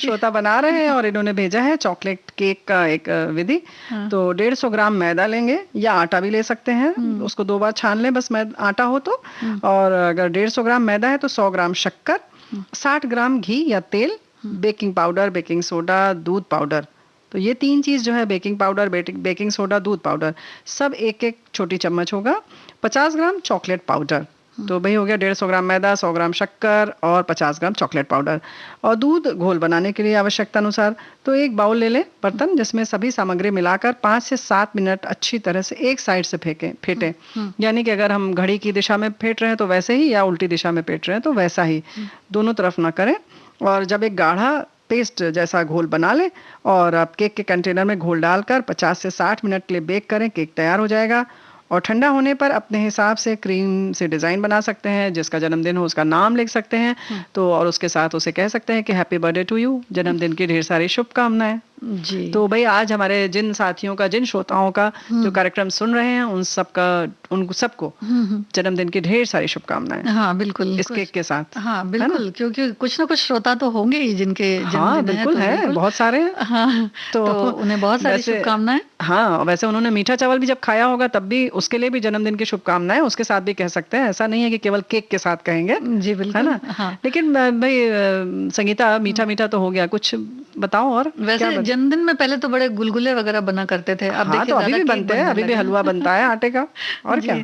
श्रोता बना रहे हैं और इन्होंने भेजा है चॉकलेट केक का एक विधि। हाँ। तो 150 ग्राम मैदा लेंगे या आटा भी ले सकते हैं, उसको 2 बार छान लें बस आटा हो तो। और अगर 150 ग्राम मैदा है तो 100 ग्राम शक्कर, 60 ग्राम घी या तेल, बेकिंग पाउडर, बेकिंग सोडा, दूध पाउडर। तो ये 3 चीज जो है, बेकिंग पाउडर, बेकिंग सोडा, दूध पाउडर, सब एक एक छोटी चम्मच होगा। 50 ग्राम चॉकलेट पाउडर, तो भाई हो गया 150 ग्राम मैदा, 100 ग्राम शक्कर और 50 ग्राम चॉकलेट पाउडर। और दूध घोल बनाने के लिए आवश्यकता अनुसार तो एक बाउल ले लें, बर्तन, जिसमें सभी सामग्री मिलाकर 5 से 7 मिनट अच्छी तरह से एक साइड से फेंटें। यानी कि अगर हम घड़ी की दिशा में फेंट रहे हैं तो वैसे ही, या उल्टी दिशा में फेंट रहे हैं तो वैसा ही, दोनों तरफ ना करें। और जब एक गाढ़ा पेस्ट जैसा घोल बना लें और आप केक के कंटेनर में घोल डालकर 50 से 60 मिनट के लिए बेक करें, केक तैयार हो जाएगा। और ठंडा होने पर अपने हिसाब से क्रीम से डिजाइन बना सकते हैं, जिसका जन्मदिन हो उसका नाम लिख सकते हैं। तो और उसके साथ उसे कह सकते हैं कि हैप्पी बर्थडे टू यू, जन्मदिन की ढेर सारी शुभकामनाएं। जी। तो भाई आज हमारे जिन साथियों का, जिन श्रोताओं का जो कार्यक्रम सुन रहे हैं, उन सबको जन्मदिन की ढेर सारी शुभकामनाएं। हाँ बिल्कुल, इस केक के साथ। हाँ बिल्कुल, क्योंकि कुछ ना कुछ श्रोता तो होंगे ही जिनके हाँ बिल्कुल है, बहुत सारे हैं। हाँ, तो उन्हें बहुत सारी शुभकामनाएं। हाँ, वैसे उन्होंने मीठा चावल भी जब खाया होगा तब भी उसके लिए भी जन्मदिन की शुभकामनाएं उसके साथ भी कह सकते हैं। ऐसा नहीं है कि केवल केक के साथ कहेंगे। जी बिल्कुल, है ना। हाँ। लेकिन भाई संगीता, मीठा मीठा तो हो गया, कुछ बताओ और। वैसे जन्मदिन में पहले तो बड़े गुलगुले वगैरह बना करते थे। अब हाँ, तो अभी भी बनते हैं, अभी भी हलवा बनता है आटे का, और क्या।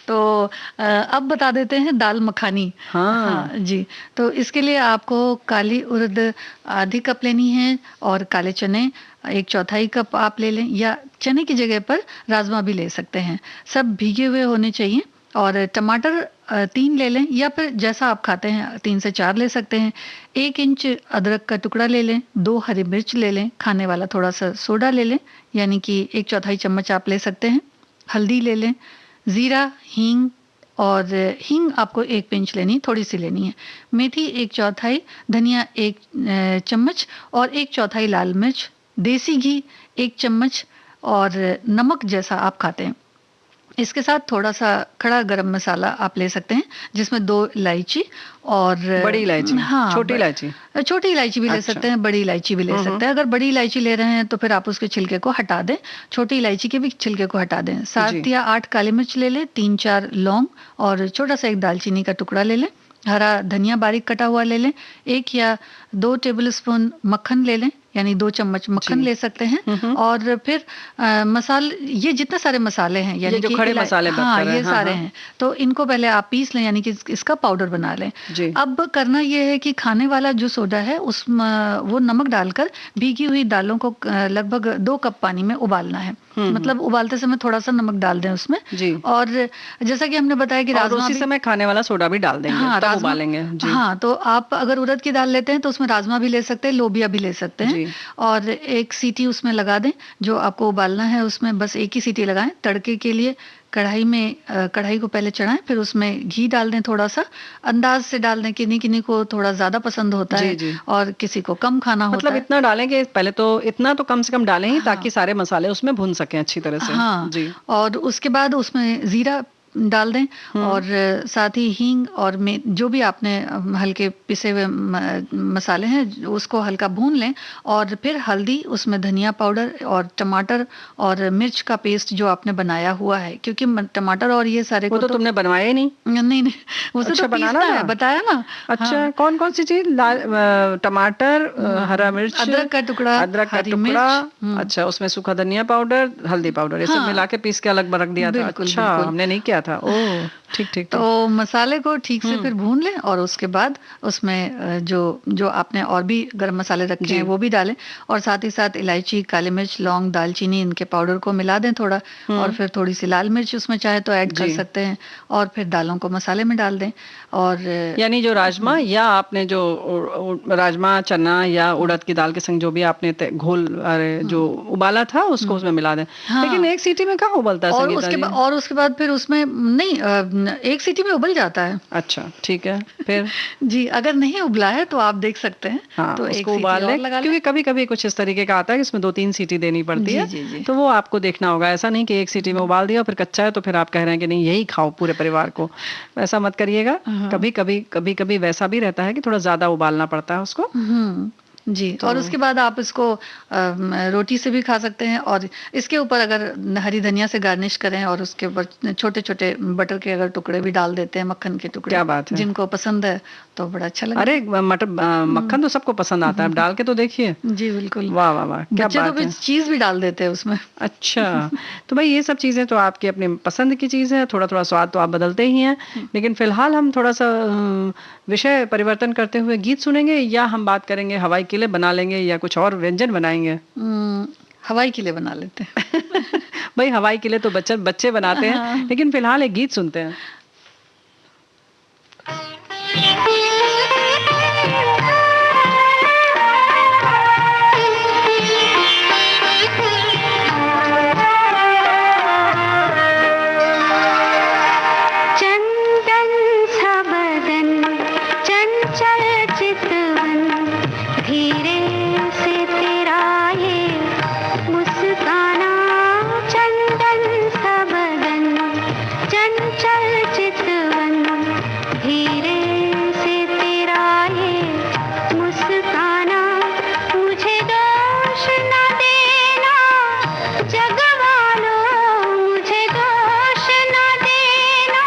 तो अब बता देते हैं दाल मखानी। हाँ जी। तो इसके लिए आपको काली उड़द आधी कप लेनी है और काले चने 1/4 कप आप ले लें, या चने की जगह पर राजमा भी ले सकते हैं। सब भीगे हुए होने चाहिए। और टमाटर 3 ले लें, या फिर जैसा आप खाते हैं 3 से 4 ले सकते हैं। 1 इंच अदरक का टुकड़ा ले लें, 2 हरी मिर्च ले लें, खाने वाला थोड़ा सा सोडा ले लें, यानी कि 1/4 चम्मच आप ले सकते हैं। हल्दी ले लें, जीरा, हींग, और हींग आपको 1 पिंच लेनी, थोड़ी सी लेनी है। मेथी 1/4, धनिया 1 चम्मच, और 1/4 लाल मिर्च, देसी घी 1 चम्मच, और नमक जैसा आप खाते हैं। इसके साथ थोड़ा सा खड़ा गरम मसाला आप ले सकते हैं, जिसमें 2 इलायची और बड़ी इलायची, हाँ, छोटी इलायची, छोटी इलायची भी ले अच्छा। सकते हैं, बड़ी इलायची भी ले सकते हैं। अगर बड़ी इलायची ले रहे हैं तो फिर आप उसके छिलके को हटा दें, छोटी इलायची के भी छिलके को हटा दें। 7 या 8 काली मिर्च ले लें, 3-4 लौंग, और छोटा सा 1 दालचीनी का टुकड़ा ले लें। हरा धनिया बारीक कटा हुआ ले लें। 1 या 2 टेबल स्पून मक्खन ले लें, यानी 2 चम्मच मक्खन ले सकते हैं। और फिर मसाले, ये जितने सारे मसाले हैं, यानी जो खड़े मसाले हाँ, बता रहे ये हैं, हाँ, सारे हाँ। हैं, तो इनको पहले आप पीस लें, यानी कि इसका पाउडर बना लें। जी। अब करना ये है कि खाने वाला जो सोडा है वो नमक डालकर भीगी हुई दालों को लगभग 2 कप पानी में उबालना है। मतलब उबालते समय थोड़ा सा नमक डाल दें उसमें। जी। और जैसा कि हमने बताया कि और राजमा उसी भी, समय खाने वाला सोडा भी डाल देंगे, हाँ, तब उबालेंगे। जी। हाँ, तो आप अगर उड़द की दाल लेते हैं तो उसमें राजमा भी ले सकते हैं, लोबिया भी ले सकते हैं। जी। और 1 सीटी उसमें लगा दें, जो आपको उबालना है उसमें बस 1 ही सीटी लगाएं। तड़के के लिए कढ़ाई को पहले चढ़ाएं, फिर उसमें घी डाल दें, थोड़ा सा अंदाज से डाल दें। किन्हीं किन्हीं को थोड़ा ज्यादा पसंद होता जी, है, जी। और किसी को कम खाना होता मतलब है। इतना डालें कि पहले तो इतना तो कम से कम डालें ही, ताकि सारे मसाले उसमें भुन सकें अच्छी तरह से। हाँ, जी। और उसके बाद उसमें जीरा डाल दें, और साथ ही हींग, और जो भी आपने हल्के पिसे हुए मसाले हैं उसको हल्का भून लें। और फिर हल्दी, उसमें धनिया पाउडर और टमाटर और मिर्च का पेस्ट जो आपने बनाया हुआ है, क्योंकि टमाटर और ये सारे वो को तो तुमने बनवाया ही नहीं। नहीं, उसे अच्छा, तो बनाना पीसना है, था? बताया ना। अच्छा, हाँ, कौन कौन सी चीज? टमाटर, हरा मिर्च, अदरक का टुकड़ा, अदरक का हरी टुकड़ा, मिर्च, अच्छा, उसमें सूखा धनिया पाउडर, हल्दी पाउडर, ये सब हाँ, मिला के पीस के अलग रख दिया था। बिल्कुल, अच्छा, बिल्कुल। हमने नहीं किया था। ओह, ठीक ठीक तो ठीक। मसाले को ठीक से फिर भून लें, और उसके बाद उसमें जो आपने और भी गरम मसाले रखे हैं वो भी डालें, और साथ ही साथ इलायची, काली मिर्च, लौंग, दालचीनी, इनके पाउडर को मिला दें थोड़ा। और फिर थोड़ी सी लाल मिर्च उसमें चाहे तो ऐड कर जी। सकते हैं, और फिर दालों को मसाले में डाल दें। और यानी जो राजमा, या आपने जो राजमा, चना या उड़द की दाल के संग जो भी आपने जो उबाला था, उसको उसमें मिला दें। हाँ। लेकिन 1 सीटी में कहाँ उबलता है और संगीता जी? और उसके बाद फिर उसमें नहीं, 1 सीटी में उबल जाता है। अच्छा, ठीक है, फिर? जी, अगर नहीं उबला है तो आप देख सकते हैं। हाँ, तो 1 उसको सीटी उबाल और लें, लगा लें। क्योंकि कभी कभी कुछ इस तरीके का आता है कि इसमें 2-3 सीटी देनी पड़ती जी, है। जी, जी। तो वो आपको देखना होगा, ऐसा नहीं कि 1 सीटी में उबाल दिया और फिर कच्चा है तो फिर आप कह रहे हैं कि नहीं यही खाओ पूरे परिवार को। ऐसा मत करिएगा। कभी कभी वैसा भी रहता है कि थोड़ा ज्यादा उबालना पड़ता है उसको। जी, और उसके बाद आप इसको रोटी से भी खा सकते हैं, और इसके ऊपर अगर हरी धनिया से गार्निश करें, और उसके ऊपर छोटे छोटे बटर के अगर टुकड़े भी डाल देते हैं, मक्खन के टुकड़े, क्या बात है। जिनको पसंद है तो बड़ा अच्छा लगता अरे मक्खन तो सबको पसंद आता है, अब डाल के तो देखिए। है। जी, बिल्कुल। वाह वाह वाह, क्या बच्चे तो बात है। चीज भी डाल देते हैं उसमें। अच्छा, तो भाई ये सब चीजें तो आपकी अपनी पसंद की चीज है, थोड़ा थोड़ा स्वाद तो आप बदलते ही हैं। लेकिन फिलहाल हम थोड़ा सा विषय परिवर्तन करते हुए गीत सुनेंगे, या हम बात करेंगे हवाई किले बना लेंगे, या कुछ और व्यंजन बनाएंगे? हवाई किले बना लेते हैं। भाई हवाई किले तो बच्चे बनाते हैं, लेकिन फिलहाल एक गीत सुनते हैं। चंदन सा बदन, चंचल चितवन, धीरे से तेरा ये मुस्काना। चंदन सा बदन, चंचल चितवन, धीरे से तेरा ये मुस्काना। मुझे दोष न देना जगवालो, मुझे दोष न देना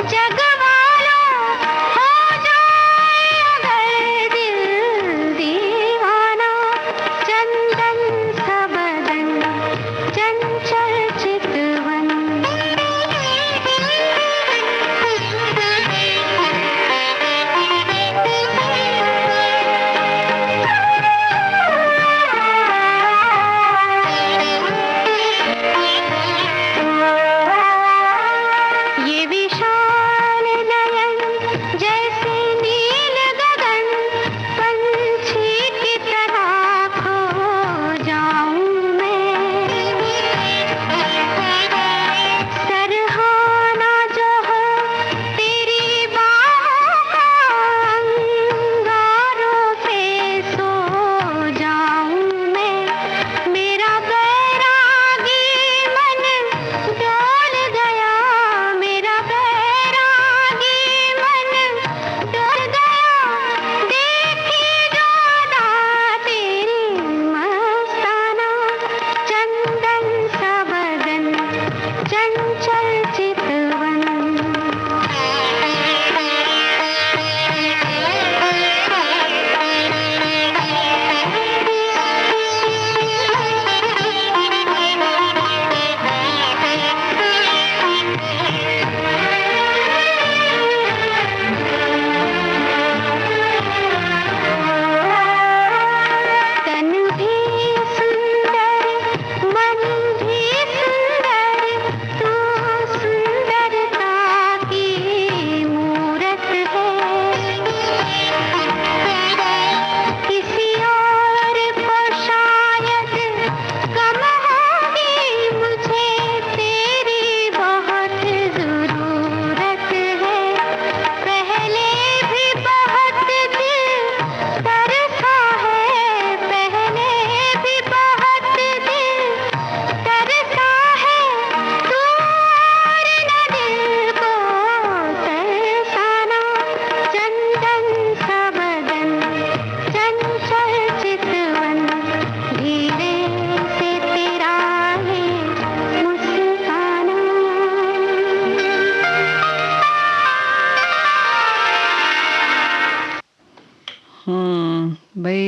जगवालो। हो जाए अगर दिल दीवाना। चंदन सा बदन, चंचल चितवन।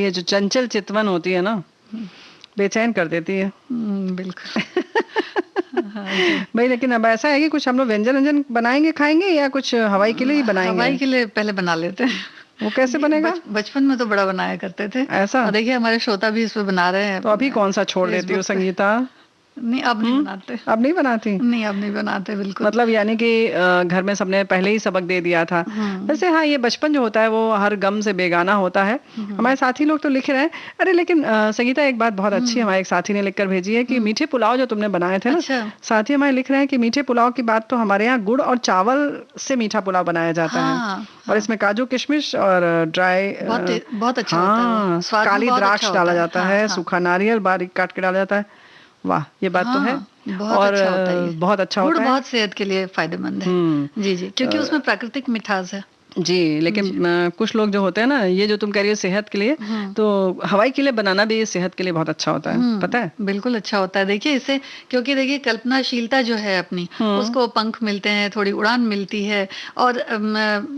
ये जो चंचल चितवन होती है ना, बेचैन कर देती है। बिल्कुल। हाँ जी। भाई लेकिन अब ऐसा है कि कुछ हम लोग व्यंजन व्यंजन बनाएंगे खाएंगे या कुछ हवाई के लिए ही बनाएंगे? हवाई के लिए पहले बना लेते हैं। वो कैसे बनेगा? बचपन में तो बड़ा बनाया करते थे। ऐसा? और देखिए हमारे श्रोता भी इस पे बना रहे हैं। तो अभी कौन सा छोड़ देती हो Facebook पे। संगीता? नहीं, अब नहीं बनाते। अब नहीं बनाती? नहीं, अब नहीं बनाते बिल्कुल। मतलब यानी कि घर में सबने पहले ही सबक दे दिया था। वैसे हाँ, ये बचपन जो होता है वो हर गम से बेगाना होता है। हमारे साथी लोग तो लिख रहे हैं। अरे लेकिन संगीता, एक बात बहुत अच्छी हमारे एक साथी ने लिखकर भेजी है कि मीठे पुलाव जो तुमने बनाए थे ना, अच्छा। साथी हमारे लिख रहे हैं कि मीठे पुलाव की बात तो हमारे यहाँ गुड़ और चावल से मीठा पुलाव बनाया जाता हाँ, है। और इसमें काजू किशमिश और ड्राई बहुत अच्छा होता है वो। हाँ, स्वाद में काली बहुत द्राक्ष अच्छा डाला होता है। जाता हाँ, है, हाँ। सूखा नारियल बारीक काट के डाला जाता है। वाह, ये बात तो है। बहुत और अच्छा होता है ये। बहुत अच्छा गुड़ होता है। बहुत सेहत के लिए फायदेमंद है। जी जी, क्योंकि उसमें प्राकृतिक मिठास है। जी, लेकिन कुछ लोग जो होते हैं ना, ये जो तुम कह रही हो सेहत के लिए, तो हवाई के लिए बनाना भी सेहत के लिए बहुत अच्छा होता है, पता है? बिल्कुल अच्छा होता है। देखिए इससे, क्योंकि देखिए कल्पनाशीलता जो है अपनी, उसको पंख मिलते हैं, थोड़ी उड़ान मिलती है। और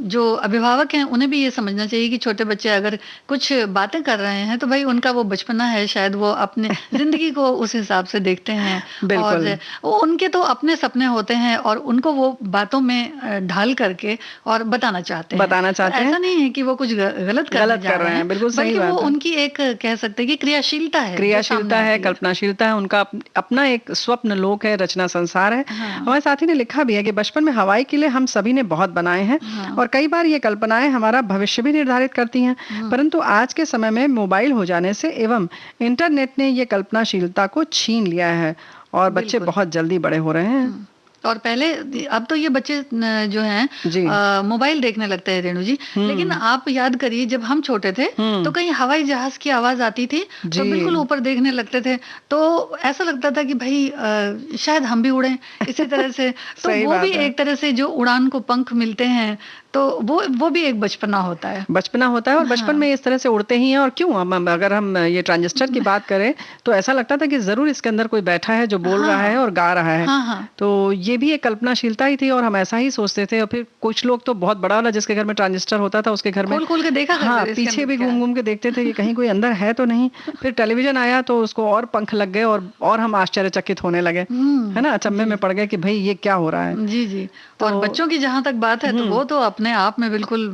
जो अभिभावक हैं उन्हें भी ये समझना चाहिए कि छोटे बच्चे अगर कुछ बातें कर रहे हैं तो भाई उनका वो बचपना है, शायद वो अपने जिंदगी को उस हिसाब से देखते हैं। बिल्कुल। और उनके तो अपने सपने होते हैं और उनको वो बातों में ढाल करके और बताना चाहते हैं। ऐसा नहीं है कि वो कुछ गलत कर रहे हैं, बिल्कुल सही बल्कि बात वो है। उनकी एक कह सकते हैं कि क्रियाशीलता है, क्रियाशीलता है, कल्पनाशीलता है, उनका अपना एक स्वप्न लोक है, रचना संसार है। हमारे साथी ने लिखा भी है कि बचपन में हवाई किले हम सभी ने बहुत बनाए हैं और कई बार ये कल्पनाएं हमारा भविष्य भी निर्धारित करती हैं। परंतु आज के समय में मोबाइल हो जाने से एवं इंटरनेट ने ये कल्पनाशीलता को छीन लिया है और बच्चे बहुत जल्दी बड़े हो रहे हैं। और पहले, अब तो ये बच्चे जो हैं मोबाइल देखने लगते हैं रेणु जी। लेकिन आप याद करिए, जब हम छोटे थे तो कहीं हवाई जहाज की आवाज आती थी तो बिल्कुल ऊपर देखने लगते थे। तो ऐसा लगता था कि भाई शायद हम भी उड़ें इसी तरह से। तो वो भी एक तरह से जो उड़ान को पंख मिलते हैं, तो वो भी एक बचपना होता है। बचपना होता है और बचपन में इस तरह से उड़ते ही हैं। और क्यों, अगर हम ये ट्रांजिस्टर की बात करें तो ऐसा लगता था कि जरूर इसके अंदर कोई बैठा है जो बोल रहा है और गा रहा है। तो ये भी एक कल्पनाशीलता ही थी और हम ऐसा ही सोचते थे। और फिर कुछ लोग तो बहुत बड़ा वाला, जिसके घर में ट्रांजिस्टर होता था उसके घर में खोल के देखा, हाँ, पीछे भी घूम घूम के देखते थे कि कहीं कोई अंदर है तो नहीं। फिर टेलीविजन आया तो उसको और पंख लग गए और हम आश्चर्यचकित होने लगे, है ना, अचंभे में पड़ गए कि भाई ये क्या हो रहा है। जी जी। और बच्चों की जहां तक बात है तो वो तो अपने आप में बिल्कुल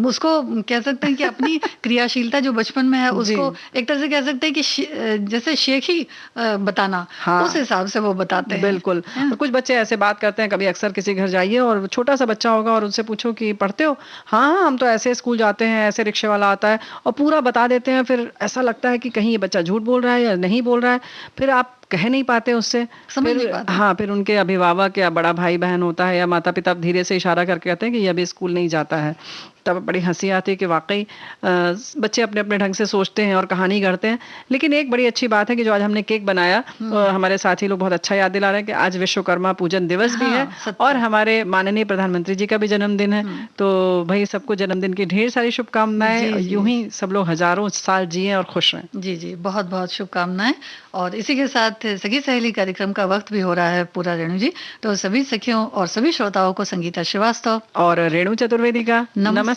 उसको कह सकते हैं कि अपनी क्रियाशीलता जो बचपन में है उसको एक तरह से कह सकते हैं कि जैसे शेखी बताना, उस हिसाब से वो बताते हैं। बिल्कुल। और कुछ बच्चे ऐसे बात करते हैं, कभी अक्सर किसी घर जाइए और छोटा सा बच्चा होगा और उनसे पूछो कि पढ़ते हो? हाँ, हम तो ऐसे स्कूल जाते हैं, ऐसे रिक्शे वाला आता है, और पूरा बता देते हैं। फिर ऐसा लगता है कि कहीं ये बच्चा झूठ बोल रहा है या नहीं बोल रहा है। फिर आप कह नहीं पाते उससे, समझ नहीं पाते। हाँ, फिर उनके अभिभावक या बड़ा भाई बहन होता है या माता पिता धीरे से इशारा करके कहते हैं कि ये अभी स्कूल नहीं जाता है। तब बड़ी हंसी आती है कि वाकई बच्चे अपने अपने ढंग से सोचते हैं और कहानी गढ़ते हैं। लेकिन एक बड़ी अच्छी बात है कि जो आज हमने केक बनाया, हमारे साथी लोग बहुत अच्छा याद दिला रहे हैं कि आज विश्वकर्मा पूजन दिवस भी है और हमारे माननीय प्रधानमंत्री जी का भी जन्मदिन है। तो भाई सबको जन्मदिन की ढेर सारी शुभकामनाएं। यूं ही सब लोग हजारों साल जिए और खुश रहें। जी जी, बहुत बहुत शुभकामनाएं। और इसी के साथ सखी सहेली कार्यक्रम का वक्त भी हो रहा है पूरा रेणु जी। तो सभी सखियों और सभी श्रोताओं को संगीता श्रीवास्तव और रेणु चतुर्वेदी का नमस्कार।